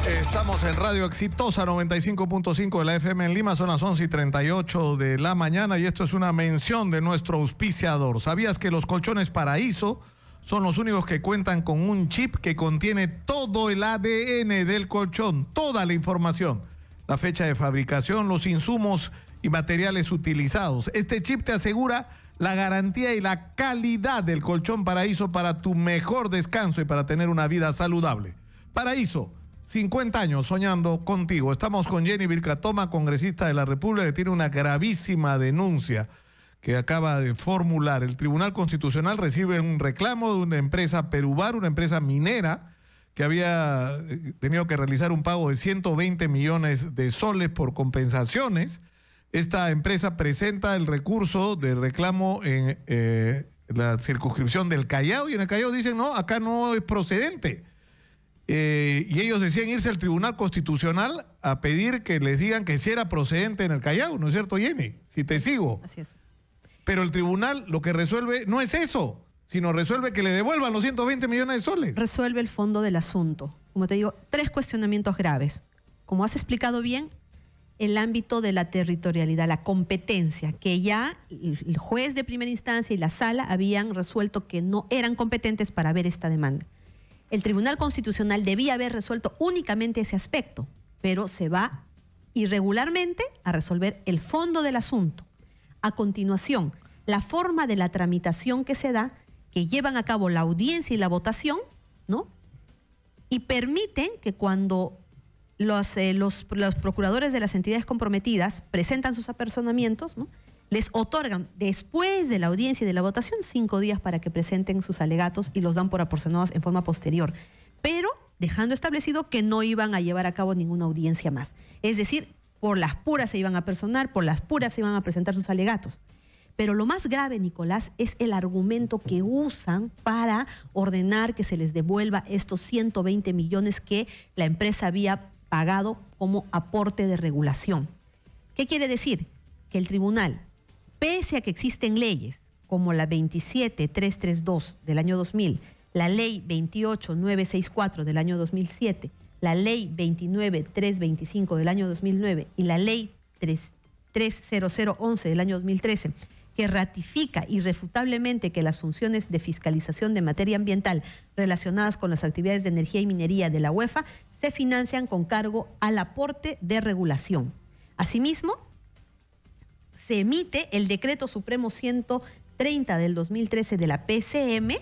Estamos en Radio Exitosa 95.5 de la FM en Lima, son las 11:38 de la mañana y esto es una mención de nuestro auspiciador. ¿Sabías que los colchones Paraíso son los únicos que cuentan con un chip que contiene todo el ADN del colchón, toda la información, la fecha de fabricación, los insumos y materiales utilizados? Este chip te asegura la garantía y la calidad del colchón Paraíso para tu mejor descanso y para tener una vida saludable. Paraíso, 50 años soñando contigo. Estamos con Jenny Vilcatoma, congresista de la República, que tiene una gravísima denuncia que acaba de formular. El Tribunal Constitucional recibe un reclamo de una empresa Perubar, una empresa minera, que había tenido que realizar un pago de 120 millones de soles por compensaciones. Esta empresa presenta el recurso de reclamo en la circunscripción del Callao, y en el Callao dicen, no, acá no es procedente. Y ellos decían irse al Tribunal Constitucional a pedir que les digan que sí era procedente en el Callao, ¿no es cierto, Jenny? Si te sigo. Así es. Pero el tribunal lo que resuelve no es eso, sino resuelve que le devuelvan los 120 millones de soles. Resuelve el fondo del asunto. Como te digo, 3 cuestionamientos graves. Como has explicado bien, el ámbito de la territorialidad, la competencia, que ya el juez de primera instancia y la sala habían resuelto que no eran competentes para ver esta demanda. El Tribunal Constitucional debía haber resuelto únicamente ese aspecto, pero se va irregularmente a resolver el fondo del asunto. A continuación, la forma de la tramitación que se da, que llevan a cabo la audiencia y la votación, ¿no? Y permiten que cuando los procuradores de las entidades comprometidas presentan sus apersonamientos, ¿no?, les otorgan, después de la audiencia y de la votación, 5 días para que presenten sus alegatos y los dan por aporcionados en forma posterior, pero dejando establecido que no iban a llevar a cabo ninguna audiencia más. Es decir, por las puras se iban a personar, por las puras se iban a presentar sus alegatos. Pero lo más grave, Nicolás, es el argumento que usan para ordenar que se les devuelva estos 120 millones que la empresa había pagado como aporte de regulación. ¿Qué quiere decir? Que el tribunal, pese a que existen leyes como la 27332 del año 2000, la ley 28964 del año 2007, la ley 29325 del año 2009 y la ley 30011 del año 2013, que ratifica irrefutablemente que las funciones de fiscalización de materia ambiental relacionadas con las actividades de energía y minería de la UEFA se financian con cargo al aporte de regulación. Asimismo, se emite el Decreto Supremo 130 del 2013 de la PCM,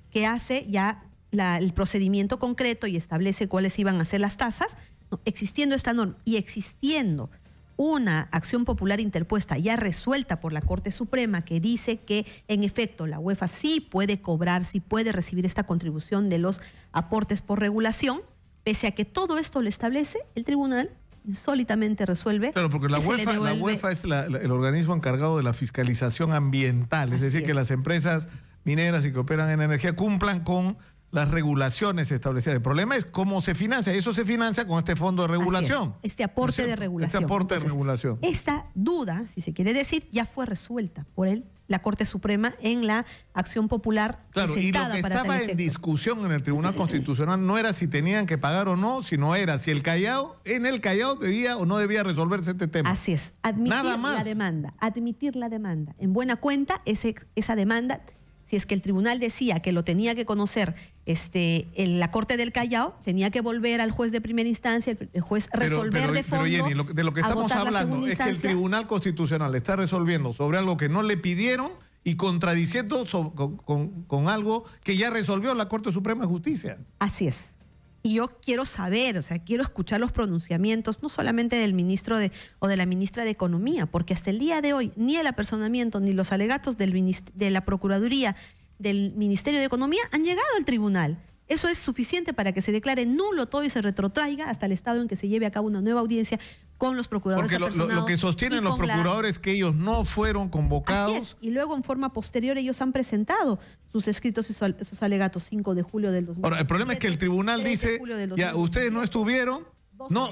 que hace ya el procedimiento concreto y establece cuáles iban a ser las tasas. ¿No? Existiendo esta norma y existiendo una acción popular interpuesta ya resuelta por la Corte Suprema que dice que en efecto la UEFA sí puede cobrar, sí puede recibir esta contribución de los aportes por regulación, pese a que todo esto lo establece, el tribunal insólitamente resuelve. Claro, porque la UEFA es el organismo encargado de la fiscalización ambiental, es decir, que las empresas mineras y que operan en energía cumplan con las regulaciones establecidas. El problema es cómo se financia. Eso se financia con este fondo de regulación. Este aporte de regulación. Este aporte de regulación. Esta duda, si se quiere decir, ya fue resuelta por la Corte Suprema en la acción popular. Claro, y lo que estaba en discusión en el Tribunal Constitucional no era si tenían que pagar o no, sino era si el Callao, en el Callao debía o no debía resolverse este tema. Así es, admitir la demanda. En buena cuenta, esa demanda, si es que el tribunal decía que lo tenía que conocer en la Corte del Callao, tenía que volver al juez de primera instancia, el juez resolver de fondo. Pero Jenny, de lo que estamos hablando es que el Tribunal Constitucional está resolviendo sobre algo que no le pidieron y contradiciendo con algo que ya resolvió la Corte Suprema de Justicia. Así es. Y yo quiero saber, quiero escuchar los pronunciamientos, no solamente del ministro o de la ministra de Economía, porque hasta el día de hoy ni el apersonamiento ni los alegatos de la Procuraduría del Ministerio de Economía han llegado al tribunal. Eso es suficiente para que se declare nulo todo y se retrotraiga hasta el estado en que se lleve a cabo una nueva audiencia con los procuradores apersonados. Porque lo que sostienen los procuradores es que ellos no fueron convocados. Así es, y luego en forma posterior ellos han presentado sus escritos y sus alegatos 5 de julio del 2017. Ahora, el problema es que el tribunal dice, ya, ustedes no estuvieron. No,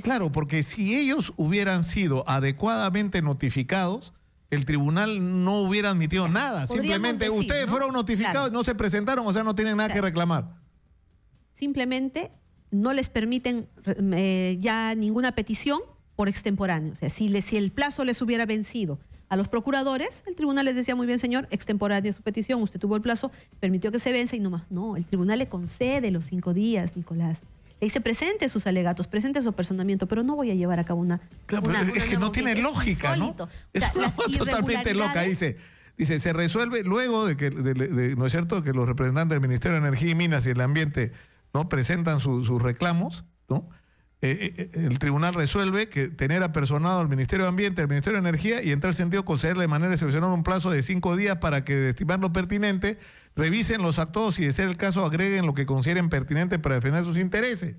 claro, porque si ellos hubieran sido adecuadamente notificados, el tribunal no hubiera admitido nada. Simplemente decir, ustedes fueron notificados, no se presentaron, o sea, no tienen nada que reclamar. Simplemente no les permiten ya ninguna petición por extemporáneo. O sea, si el plazo les hubiera vencido a los procuradores, el tribunal les decía, muy bien, señor, extemporánea su petición, usted tuvo el plazo, permitió que se venza y no más. No, el tribunal le concede los 5 días, Nicolás. Le dice, presente sus alegatos, presente su apersonamiento, pero no voy a llevar a cabo una... Claro, es que no tiene lógica, ¿no? Es una cosa totalmente loca, dice, se resuelve luego de que, ¿no es cierto?, que los representantes del Ministerio de Energía y Minas y el Ambiente, ¿no?, presentan sus reclamos, ¿no? El tribunal resuelve que tener apersonado al Ministerio de Ambiente, al Ministerio de Energía, y en tal sentido concederle de manera excepcional un plazo de 5 días para que, de estimar lo pertinente, revisen los actos y, de ser el caso, agreguen lo que consideren pertinente para defender sus intereses.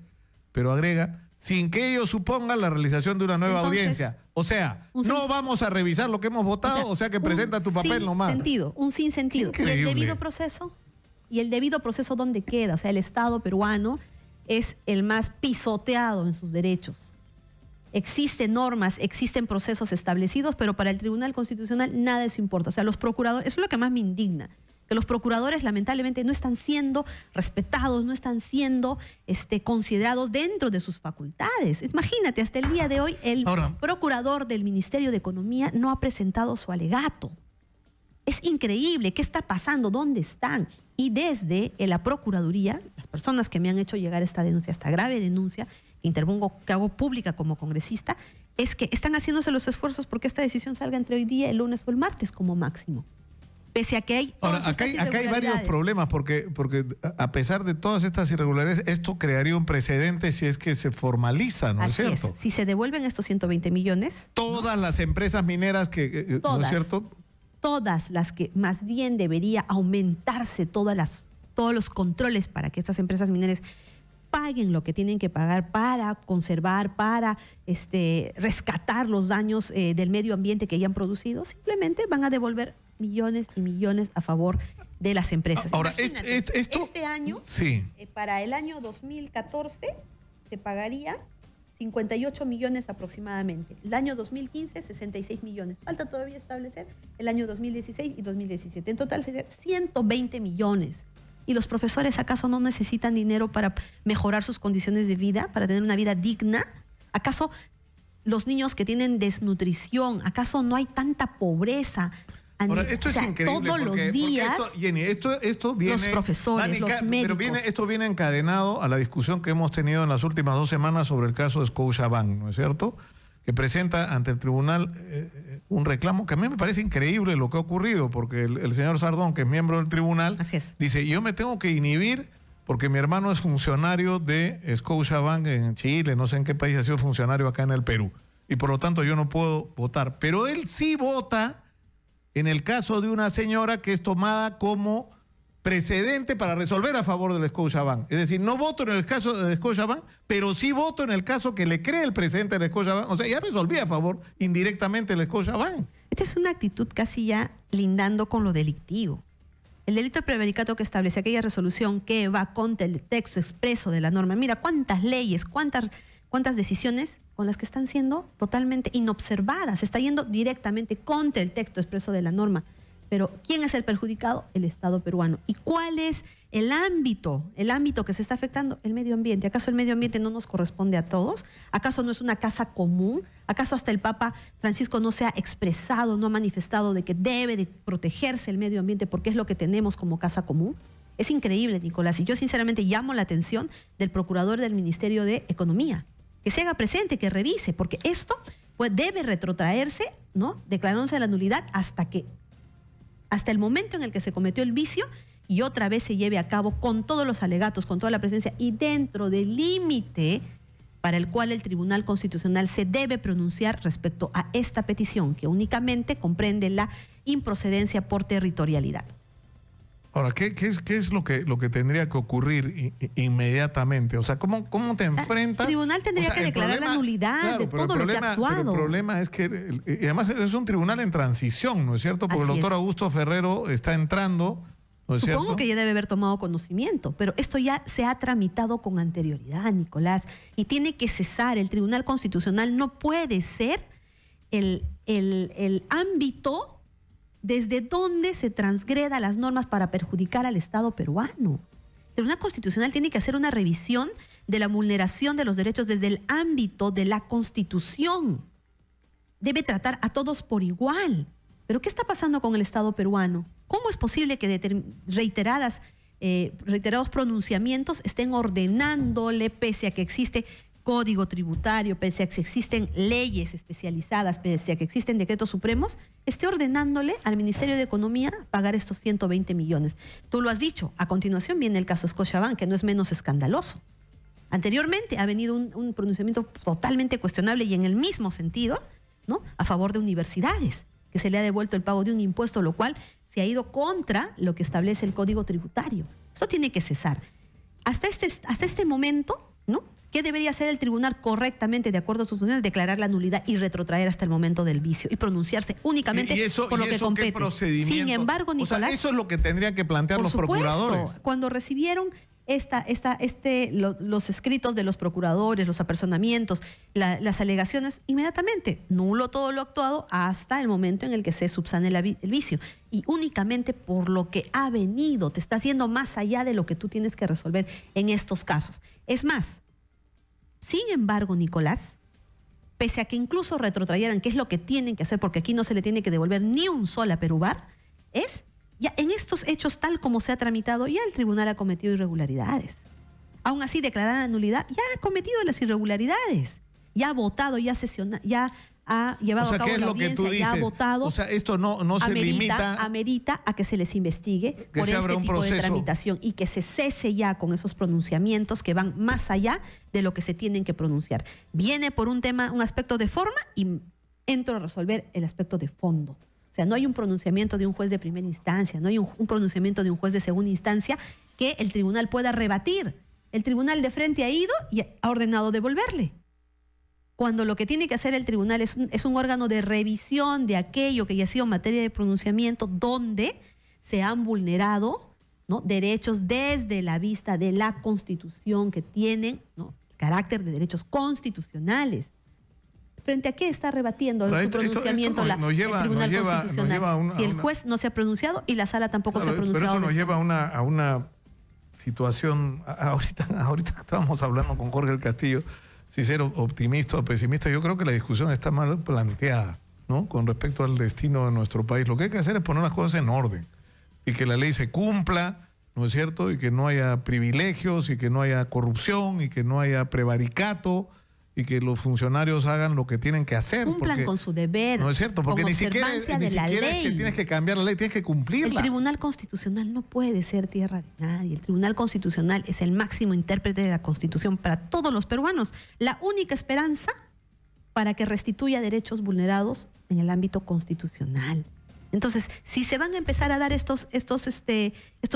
Pero agrega, sin que ello suponga la realización de una nueva audiencia. O sea, no vamos a revisar lo que hemos votado, o sea que presenta tu papel nomás. Un sinsentido. ¿Y el debido proceso? ¿Y el debido proceso dónde queda? O sea, el Estado peruano es el más pisoteado en sus derechos. Existen normas, existen procesos establecidos, pero para el Tribunal Constitucional nada de eso importa. O sea, los procuradores, eso es lo que más me indigna, que los procuradores lamentablemente no están siendo respetados, no están siendo considerados dentro de sus facultades. Imagínate, hasta el día de hoy el procurador del Ministerio de Economía no ha presentado su alegato. Es increíble, ¿qué está pasando? ¿Dónde están? Y desde la Procuraduría, las personas que me han hecho llegar esta denuncia, esta grave denuncia, que hago pública como congresista, es que están haciéndose los esfuerzos porque esta decisión salga entre hoy día, el lunes o el martes como máximo. Pese a que hay... Ahora, acá hay varios problemas porque a pesar de todas estas irregularidades, esto crearía un precedente si es que se formaliza, ¿no es cierto? Si se devuelven estos 120 millones... Todas las empresas mineras que... ¿no es cierto? Todas las que más bien debería aumentarse todos los controles para que estas empresas mineras paguen lo que tienen que pagar para conservar, para rescatar los daños del medio ambiente que hayan producido, simplemente van a devolver millones y millones a favor de las empresas. Ahora, este año, sí. Para el año 2014, se pagaría 58 millones aproximadamente. El año 2015, 66 millones. Falta todavía establecer el año 2016 y 2017. En total sería 120 millones. ¿Y los profesores acaso no necesitan dinero para mejorar sus condiciones de vida, para tener una vida digna? ¿Acaso los niños que tienen desnutrición, acaso no hay tanta pobreza? Ahora, esto es increíble todos los días, Jenny, esto viene, los profesores, los médicos. Pero esto viene encadenado a la discusión que hemos tenido en las últimas 2 semanas sobre el caso de Scotiabank, ¿no es cierto? Que presenta ante el tribunal un reclamo que a mí me parece increíble lo que ha ocurrido, porque el señor Sardón, que es miembro del tribunal, dice, yo me tengo que inhibir porque mi hermano es funcionario de Scotiabank en Chile, no sé en qué país ha sido funcionario acá en el Perú, y por lo tanto yo no puedo votar. Pero él sí vota en el caso de una señora que es tomada como precedente para resolver a favor del Scotiabank. Es decir, no voto en el caso de Scotiabank, pero sí voto en el caso que le cree el precedente del Scotiabank. O sea, ya resolví a favor indirectamente el Scotiabank. Esta es una actitud casi ya lindando con lo delictivo. El delito de prevaricato que establece aquella resolución que va contra el texto expreso de la norma. Mira cuántas leyes, cuántas decisiones con las que están siendo totalmente inobservadas. Se está yendo directamente contra el texto expreso de la norma. Pero ¿quién es el perjudicado? El Estado peruano. ¿Y cuál es el ámbito que se está afectando? El medio ambiente. ¿Acaso el medio ambiente no nos corresponde a todos? ¿Acaso no es una casa común? ¿Acaso hasta el Papa Francisco no se ha expresado, no ha manifestado de que debe de protegerse el medio ambiente porque es lo que tenemos como casa común? Es increíble, Nicolás. Y yo sinceramente llamo la atención del procurador del Ministerio de Economía. Que se haga presente, que revise, porque esto pues, debe retrotraerse, ¿no? Declarándose la nulidad hasta el momento en el que se cometió el vicio y otra vez se lleve a cabo con todos los alegatos, con toda la presencia y dentro del límite para el cual el Tribunal Constitucional se debe pronunciar respecto a esta petición, que únicamente comprende la improcedencia por territorialidad. Ahora, ¿qué es lo que tendría que ocurrir inmediatamente? O sea, ¿cómo te enfrentas? El tribunal tendría que declarar la nulidad de todo lo que ha actuado. Pero el problema es que, y además es un tribunal en transición, ¿no es cierto? Porque el doctor Augusto Ferrero está entrando, ¿no es cierto? Supongo que ya debe haber tomado conocimiento, pero esto ya se ha tramitado con anterioridad, Nicolás, y tiene que cesar. El Tribunal Constitucional no puede ser el ámbito desde donde se transgreda las normas para perjudicar al Estado peruano. El Tribunal Constitucional tiene que hacer una revisión de la vulneración de los derechos desde el ámbito de la Constitución. Debe tratar a todos por igual. ¿Pero qué está pasando con el Estado peruano? ¿Cómo es posible que reiterados pronunciamientos estén ordenándole, pese a que existe código tributario, pese a que existen leyes especializadas, pese a que existen decretos supremos, esté ordenándole al Ministerio de Economía pagar estos 120 millones? Tú lo has dicho. A continuación viene el caso Scotiabank, que no es menos escandaloso. Anteriormente ha venido un pronunciamiento totalmente cuestionable y en el mismo sentido, ¿no?, a favor de universidades, que se le ha devuelto el pago de un impuesto, lo cual se ha ido contra lo que establece el Código Tributario. Eso tiene que cesar. Hasta este momento, ¿no?, ¿qué debería hacer el tribunal correctamente, de acuerdo a sus funciones? Declarar la nulidad y retrotraer hasta el momento del vicio y pronunciarse únicamente por lo que compete. Sin embargo, Nicolás, o sea, eso es lo que tendrían que plantear los procuradores. Cuando recibieron los escritos de los procuradores, los apersonamientos, las alegaciones, inmediatamente nulo todo lo actuado hasta el momento en el que se subsane el vicio. Y únicamente por lo que ha venido, te está haciendo más allá de lo que tú tienes que resolver en estos casos. Es más, sin embargo, Nicolás, pese a que incluso retrotrayeran, que es lo que tienen que hacer, porque aquí no se le tiene que devolver ni un sol a Perubar, es ya en estos hechos, tal como se ha tramitado, ya el tribunal ha cometido irregularidades. Aún así, declarar la nulidad, ya ha cometido las irregularidades. Ya ha votado, ya ha llevado a cabo la audiencia, ya ha votado. O sea, esto no se limita. Amerita a que se les investigue por este tipo de tramitación y que se cese ya con esos pronunciamientos que van más allá de lo que se tienen que pronunciar. Viene por un aspecto de forma y entro a resolver el aspecto de fondo. O sea, no hay un pronunciamiento de un juez de primera instancia, no hay un pronunciamiento de un juez de segunda instancia que el tribunal pueda rebatir. El tribunal de frente ha ido y ha ordenado devolverle. Cuando lo que tiene que hacer el tribunal es un órgano de revisión de aquello que ya ha sido materia de pronunciamiento, donde se han vulnerado, ¿no?, derechos desde la vista de la Constitución, que tienen, ¿no?, carácter de derechos constitucionales. ¿Frente a qué está rebatiendo su pronunciamiento el Tribunal Constitucional? Si el juez no se ha pronunciado y la sala tampoco se ha pronunciado. Pero eso nos lleva a una situación. Ahorita estábamos hablando con Jorge del Castillo, si ser optimista o pesimista. Yo creo que la discusión está mal planteada, ¿no?, con respecto al destino de nuestro país. Lo que hay que hacer es poner las cosas en orden y que la ley se cumpla, ¿no es cierto?, y que no haya privilegios y que no haya corrupción y que no haya prevaricato, y que los funcionarios hagan lo que tienen que hacer. Cumplan con su deber. No es cierto, porque ni siquiera es que tienes que cambiar la ley, tienes que cumplirla. El Tribunal Constitucional no puede ser tierra de nadie. El Tribunal Constitucional es el máximo intérprete de la Constitución para todos los peruanos. La única esperanza para que restituya derechos vulnerados en el ámbito constitucional. Entonces, si se van a empezar a dar estos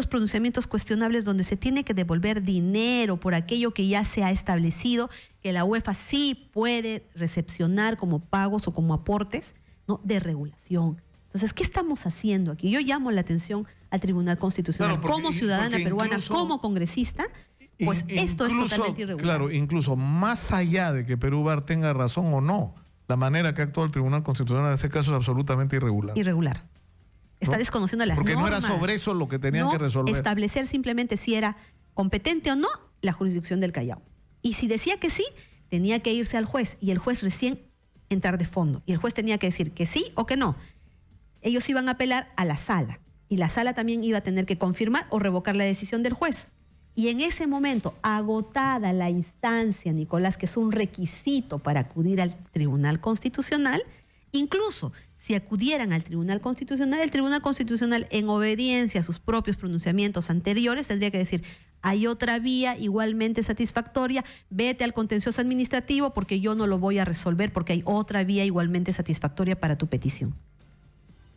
pronunciamientos cuestionables donde se tiene que devolver dinero por aquello que ya se ha establecido, que la UEFA sí puede recepcionar como pagos o como aportes, ¿no?, de regulación. Entonces, ¿qué estamos haciendo aquí? Yo llamo la atención al Tribunal Constitucional, claro, como ciudadana peruana, como congresista, pues esto es totalmente irregular. Claro, incluso más allá de que Perubar tenga razón o no, la manera que actuó el Tribunal Constitucional en este caso es absolutamente irregular. Irregular. Está desconociendo las normas. Porque no era sobre eso lo que tenían que resolver. Establecer simplemente si era competente o no la jurisdicción del Callao. Y si decía que sí, tenía que irse al juez y el juez recién entrar de fondo. Y el juez tenía que decir que sí o que no. Ellos iban a apelar a la sala y la sala también iba a tener que confirmar o revocar la decisión del juez. Y en ese momento, agotada la instancia, Nicolás, que es un requisito para acudir al Tribunal Constitucional, incluso si acudieran al Tribunal Constitucional, el Tribunal Constitucional, en obediencia a sus propios pronunciamientos anteriores, tendría que decir, hay otra vía igualmente satisfactoria, vete al contencioso administrativo porque yo no lo voy a resolver porque hay otra vía igualmente satisfactoria para tu petición.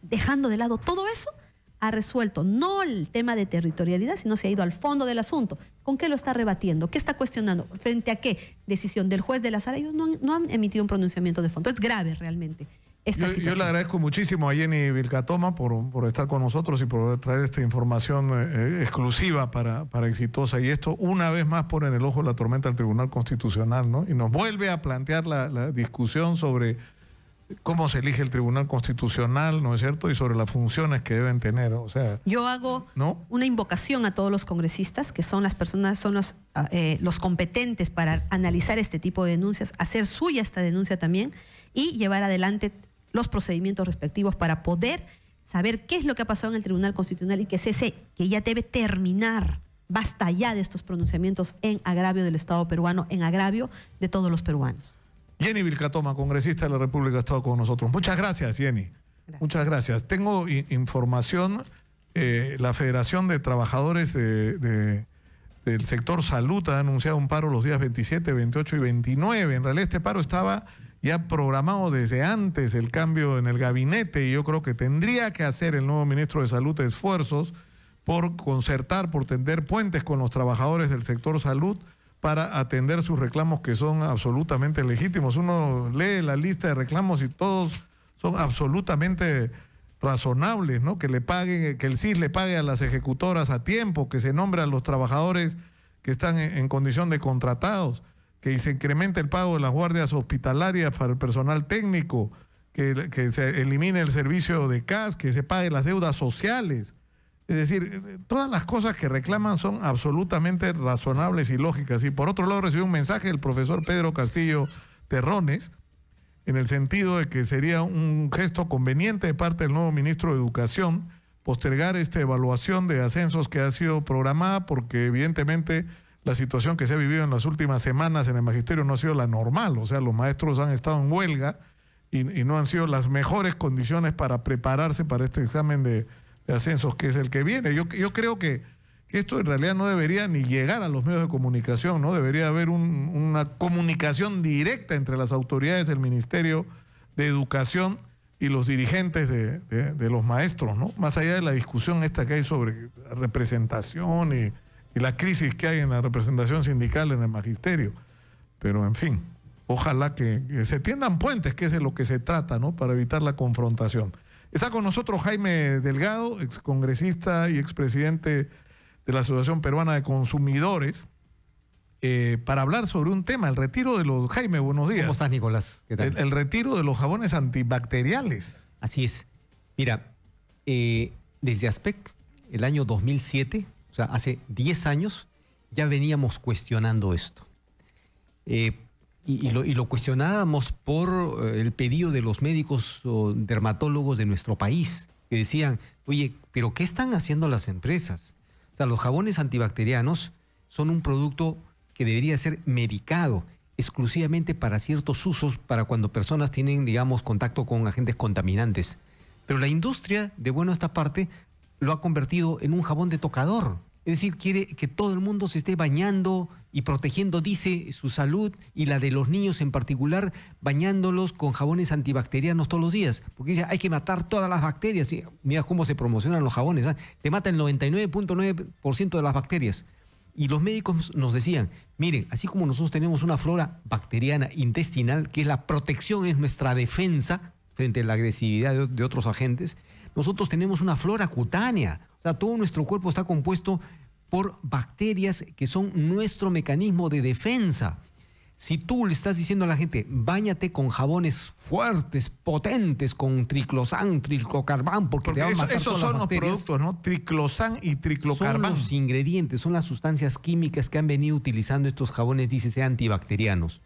Dejando de lado todo eso, ha resuelto no el tema de territorialidad, sino se ha ido al fondo del asunto. ¿Con qué lo está rebatiendo? ¿Qué está cuestionando? ¿Frente a qué? Decisión del juez de la sala. Ellos no han emitido un pronunciamiento de fondo. Es grave realmente esta situación. Yo le agradezco muchísimo a Jenny Vilcatoma por estar con nosotros y por traer esta información exclusiva para Exitosa. Y esto una vez más pone en el ojo de la tormenta al Tribunal Constitucional, ¿no? Y nos vuelve a plantear la discusión sobre cómo se elige el Tribunal Constitucional, ¿no es cierto? Y sobre las funciones que deben tener, o sea... Yo hago una invocación a todos los congresistas, que son las personas, son los competentes para analizar este tipo de denuncias, hacer suya esta denuncia también y llevar adelante los procedimientos respectivos para poder saber qué es lo que ha pasado en el Tribunal Constitucional y que ya debe terminar. Basta ya de estos pronunciamientos en agravio del Estado peruano, en agravio de todos los peruanos. Jenny Vilcatoma, congresista de la República, ha estado con nosotros. Muchas gracias, Jenny. Gracias. Muchas gracias. Tengo información, la Federación de Trabajadores del sector salud ha anunciado un paro los días 27, 28 y 29. En realidad este paro estaba ya programado desde antes el cambio en el gabinete y yo creo que tendría que hacer el nuevo ministro de Salud esfuerzos por concertar, por tender puentes con los trabajadores del sector salud para atender sus reclamos que son absolutamente legítimos. Uno lee la lista de reclamos y todos son absolutamente razonables, ¿no? Que le paguen, que el CIS le pague a las ejecutoras a tiempo, que se nombre a los trabajadores que están en condición de contratados, que se incremente el pago de las guardias hospitalarias para el personal técnico, que se elimine el servicio de CAS, que se pague las deudas sociales. Es decir, todas las cosas que reclaman son absolutamente razonables y lógicas. Y por otro lado recibí un mensaje del profesor Pedro Castillo Terrones, en el sentido de que sería un gesto conveniente de parte del nuevo ministro de Educación postergar esta evaluación de ascensos que ha sido programada, porque evidentemente la situación que se ha vivido en las últimas semanas en el magisterio no ha sido la normal. O sea, los maestros han estado en huelga y no han sido las mejores condiciones para prepararse para este examen de ascensos que es el que viene. Yo creo que esto en realidad no debería ni llegar a los medios de comunicación, ¿no? Debería haber una comunicación directa entre las autoridades del Ministerio de Educación y los dirigentes de los maestros, ¿no? Más allá de la discusión esta que hay sobre la representación y la crisis que hay en la representación sindical en el magisterio. Pero en fin, ojalá que se tiendan puentes, que es de lo que se trata, ¿no? Para evitar la confrontación. Está con nosotros Jaime Delgado, excongresista y expresidente de la Asociación Peruana de Consumidores, para hablar sobre un tema, el retiro de los... Jaime, buenos días. ¿Cómo estás, Nicolás? ¿Qué tal? El retiro de los jabones antibacteriales. Así es. Mira, desde ASPEC, el año 2007, o sea, hace 10 años, ya veníamos cuestionando esto. Y lo cuestionábamos por el pedido de los médicos o dermatólogos de nuestro país, que decían, oye, ¿pero qué están haciendo las empresas? O sea, los jabones antibacterianos son un producto que debería ser medicado exclusivamente para ciertos usos, para cuando personas tienen, digamos, contacto con agentes contaminantes. Pero la industria, de bueno esta parte, lo ha convertido en un jabón de tocador. Es decir, quiere que todo el mundo se esté bañando y protegiendo, dice, su salud y la de los niños en particular, bañándolos con jabones antibacterianos todos los días. Porque dice, hay que matar todas las bacterias. Y mira cómo se promocionan los jabones, ¿eh? Te mata el 99.9% de las bacterias. Y los médicos nos decían, miren, así como nosotros tenemos una flora bacteriana intestinal, que es la protección, es nuestra defensa frente a la agresividad de otros agentes, nosotros tenemos una flora cutánea. O sea, todo nuestro cuerpo está compuesto por bacterias que son nuestro mecanismo de defensa. Si tú le estás diciendo a la gente, báñate con jabones fuertes, potentes, con triclosan, triclocarban, porque te van a matar esos todas son las bacterias, los productos, ¿no? Triclosan y triclocarban. son los ingredientes, son las sustancias químicas que han venido utilizando estos jabones, dícese, antibacterianos.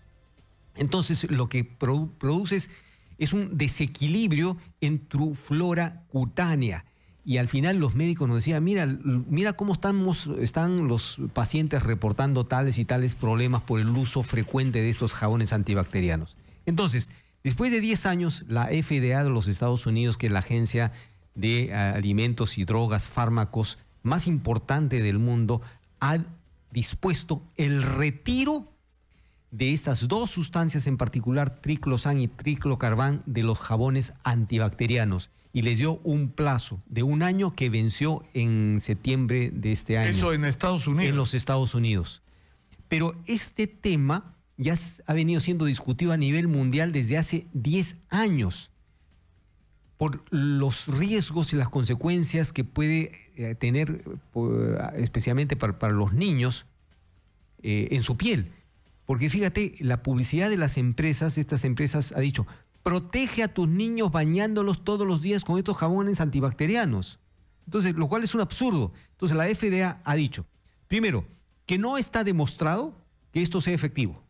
Entonces, lo que produces es un desequilibrio en tu flora cutánea. Y al final los médicos nos decían, mira cómo están los pacientes reportando tales y tales problemas por el uso frecuente de estos jabones antibacterianos. Entonces, después de 10 años, la FDA de los Estados Unidos, que es la agencia de alimentos y drogas, fármacos más importante del mundo, ha dispuesto el retiro de estas dos sustancias en particular, triclosan y triclocarban, de los jabones antibacterianos. Y les dio un plazo de 1 año que venció en septiembre de este año. Eso en Estados Unidos. En los Estados Unidos. Pero este tema ya ha venido siendo discutido a nivel mundial desde hace 10 años por los riesgos y las consecuencias que puede tener, especialmente para los niños, en su piel. Porque fíjate, la publicidad de las empresas, estas empresas, ha dicho, protege a tus niños bañándolos todos los días con estos jabones antibacterianos. Entonces, lo cual es un absurdo. Entonces, la FDA ha dicho, primero, que no está demostrado que esto sea efectivo.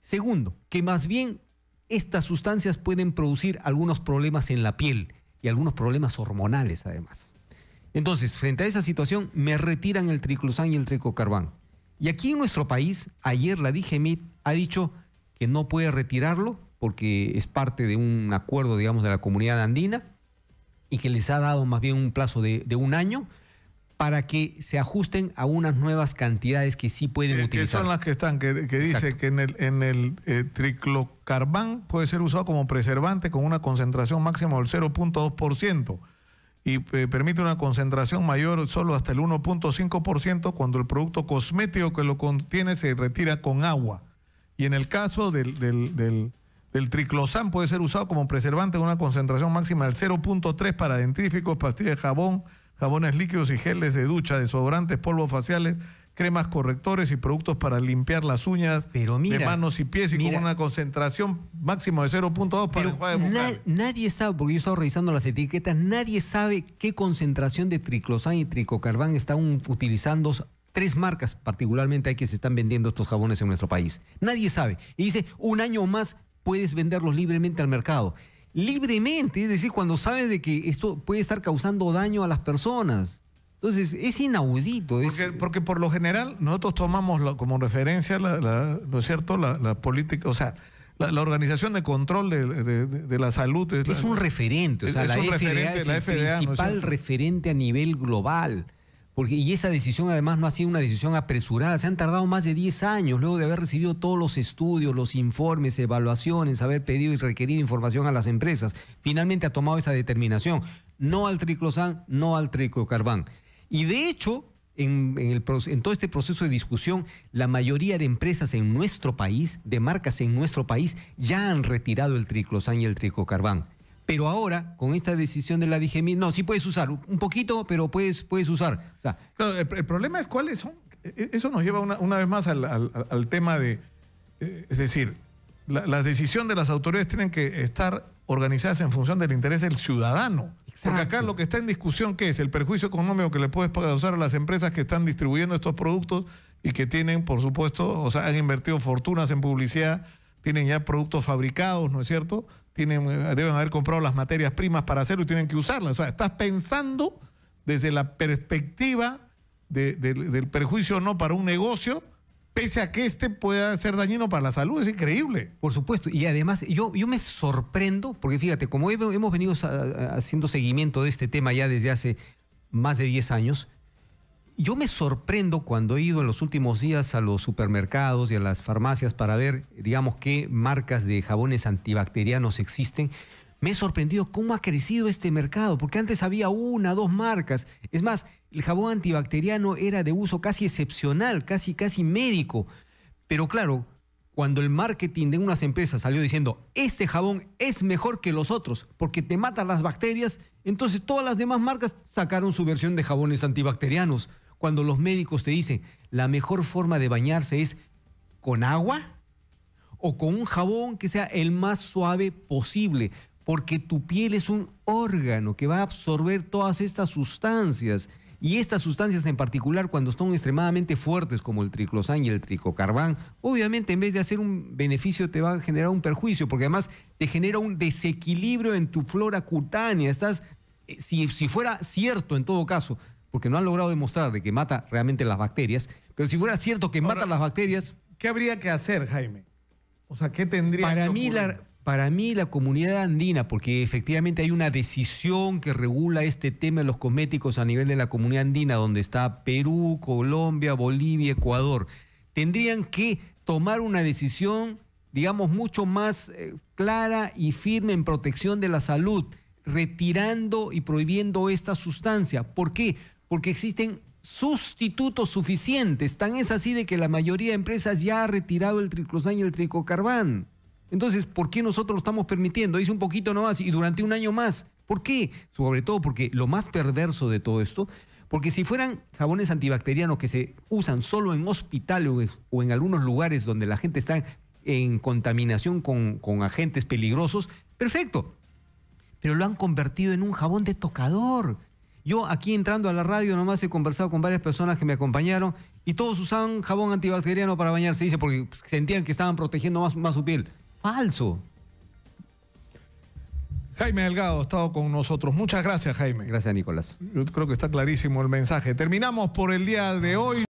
Segundo, que más bien estas sustancias pueden producir algunos problemas en la piel y algunos problemas hormonales además. Entonces, frente a esa situación, me retiran el triclosan y el triclocarban. Y aquí en nuestro país, ayer la DGMIT ha dicho que no puede retirarlo porque es parte de un acuerdo, digamos, de la comunidad andina y que les ha dado más bien un plazo de 1 año para que se ajusten a unas nuevas cantidades que sí pueden utilizar. Que son las que están, que dice que en el triclocarban puede ser usado como preservante con una concentración máxima del 0.2%. Y permite una concentración mayor solo hasta el 1.5% cuando el producto cosmético que lo contiene se retira con agua. Y en el caso del triclosan puede ser usado como preservante con una concentración máxima del 0.3 para dentífricos, pastillas de jabón, jabones líquidos y geles de ducha, desodorantes, polvos faciales, cremas correctores y productos para limpiar las uñas de manos y pies y con una concentración máxima de 0.2 para enjuague bucal. Nadie sabe, porque yo he estado revisando las etiquetas, nadie sabe qué concentración de triclosan y triclocarban están utilizando 3 marcas particularmente hay que se están vendiendo estos jabones en nuestro país. Nadie sabe. Y dice, 1 año más puedes venderlos libremente al mercado. Libremente, es decir, cuando sabes de que esto puede estar causando daño a las personas. Entonces, es inaudito. Porque por lo general nosotros tomamos como referencia, ¿no es cierto?, la política, o sea, la Organización de Control de la Salud. Es un referente, o sea, la FDA es el principal referente a nivel global. Y esa decisión además no ha sido una decisión apresurada, se han tardado más de 10 años luego de haber recibido todos los estudios, los informes, evaluaciones, haber pedido y requerido información a las empresas. Finalmente ha tomado esa determinación, no al triclosan, no al triclocarban. Y de hecho, en todo este proceso de discusión, la mayoría de empresas en nuestro país, de marcas en nuestro país, ya han retirado el triclosan y el triclocarban. Pero ahora, con esta decisión de la DGMIT, no, sí puedes usar un poquito, pero puedes usar. O sea, claro, el problema es cuáles son. Eso nos lleva una vez más al tema de, es decir, la decisión de las autoridades tienen que estar organizadas en función del interés del ciudadano. Exacto. Porque acá lo que está en discusión, ¿qué es? El perjuicio económico que le puedes causar a las empresas que están distribuyendo estos productos y que tienen, por supuesto, o sea, han invertido fortunas en publicidad, tienen ya productos fabricados, ¿no es cierto?, deben haber comprado las materias primas para hacerlo y tienen que usarlas. O sea, estás pensando desde la perspectiva del perjuicio no para un negocio, pese a que este pueda ser dañino para la salud. Es increíble. Por supuesto. Y además, yo me sorprendo, porque fíjate, como hemos venido haciendo seguimiento de este tema ya desde hace más de 10 años, yo me sorprendo cuando he ido en los últimos días a los supermercados y a las farmacias para ver, digamos, qué marcas de jabones antibacterianos existen. Me he sorprendido cómo ha crecido este mercado, porque antes había 1, 2 marcas. Es más, el jabón antibacteriano era de uso casi excepcional, casi médico. Pero claro, cuando el marketing de unas empresas salió diciendo este jabón es mejor que los otros porque te mata las bacterias, entonces todas las demás marcas sacaron su versión de jabones antibacterianos. Cuando los médicos te dicen la mejor forma de bañarse es con agua o con un jabón que sea el más suave posible, porque tu piel es un órgano que va a absorber todas estas sustancias. Y estas sustancias en particular, cuando son extremadamente fuertes, como el triclosan y el triclocarban, obviamente en vez de hacer un beneficio te va a generar un perjuicio, porque además te genera un desequilibrio en tu flora cutánea. Si fuera cierto en todo caso, porque no han logrado demostrar de que mata realmente las bacterias, pero si fuera cierto que mata las bacterias... ¿Qué habría que hacer, Jaime? O sea, ¿qué tendría que ocurrir? Para mí la comunidad andina, porque efectivamente hay una decisión que regula este tema de los cosméticos a nivel de la comunidad andina, donde está Perú, Colombia, Bolivia, Ecuador, tendrían que tomar una decisión, digamos, mucho más clara y firme en protección de la salud, retirando y prohibiendo esta sustancia. ¿Por qué? Porque existen sustitutos suficientes. Tan es así de que la mayoría de empresas ya ha retirado el triclosan y el triclocarban. Entonces, ¿por qué nosotros lo estamos permitiendo? Dice un poquito nomás y durante 1 año más. ¿Por qué? Sobre todo porque lo más perverso de todo esto, porque si fueran jabones antibacterianos que se usan solo en hospitales o en algunos lugares donde la gente está en contaminación con agentes peligrosos, Perfecto. Pero lo han convertido en un jabón de tocador. Yo aquí entrando a la radio nomás he conversado con varias personas que me acompañaron y todos usaban jabón antibacteriano para bañarse, dice, porque sentían que estaban protegiendo más su piel. Falso. Jaime Delgado ha estado con nosotros. Muchas gracias, Jaime. Gracias, Nicolás. Yo creo que está clarísimo el mensaje. Terminamos por el día de hoy.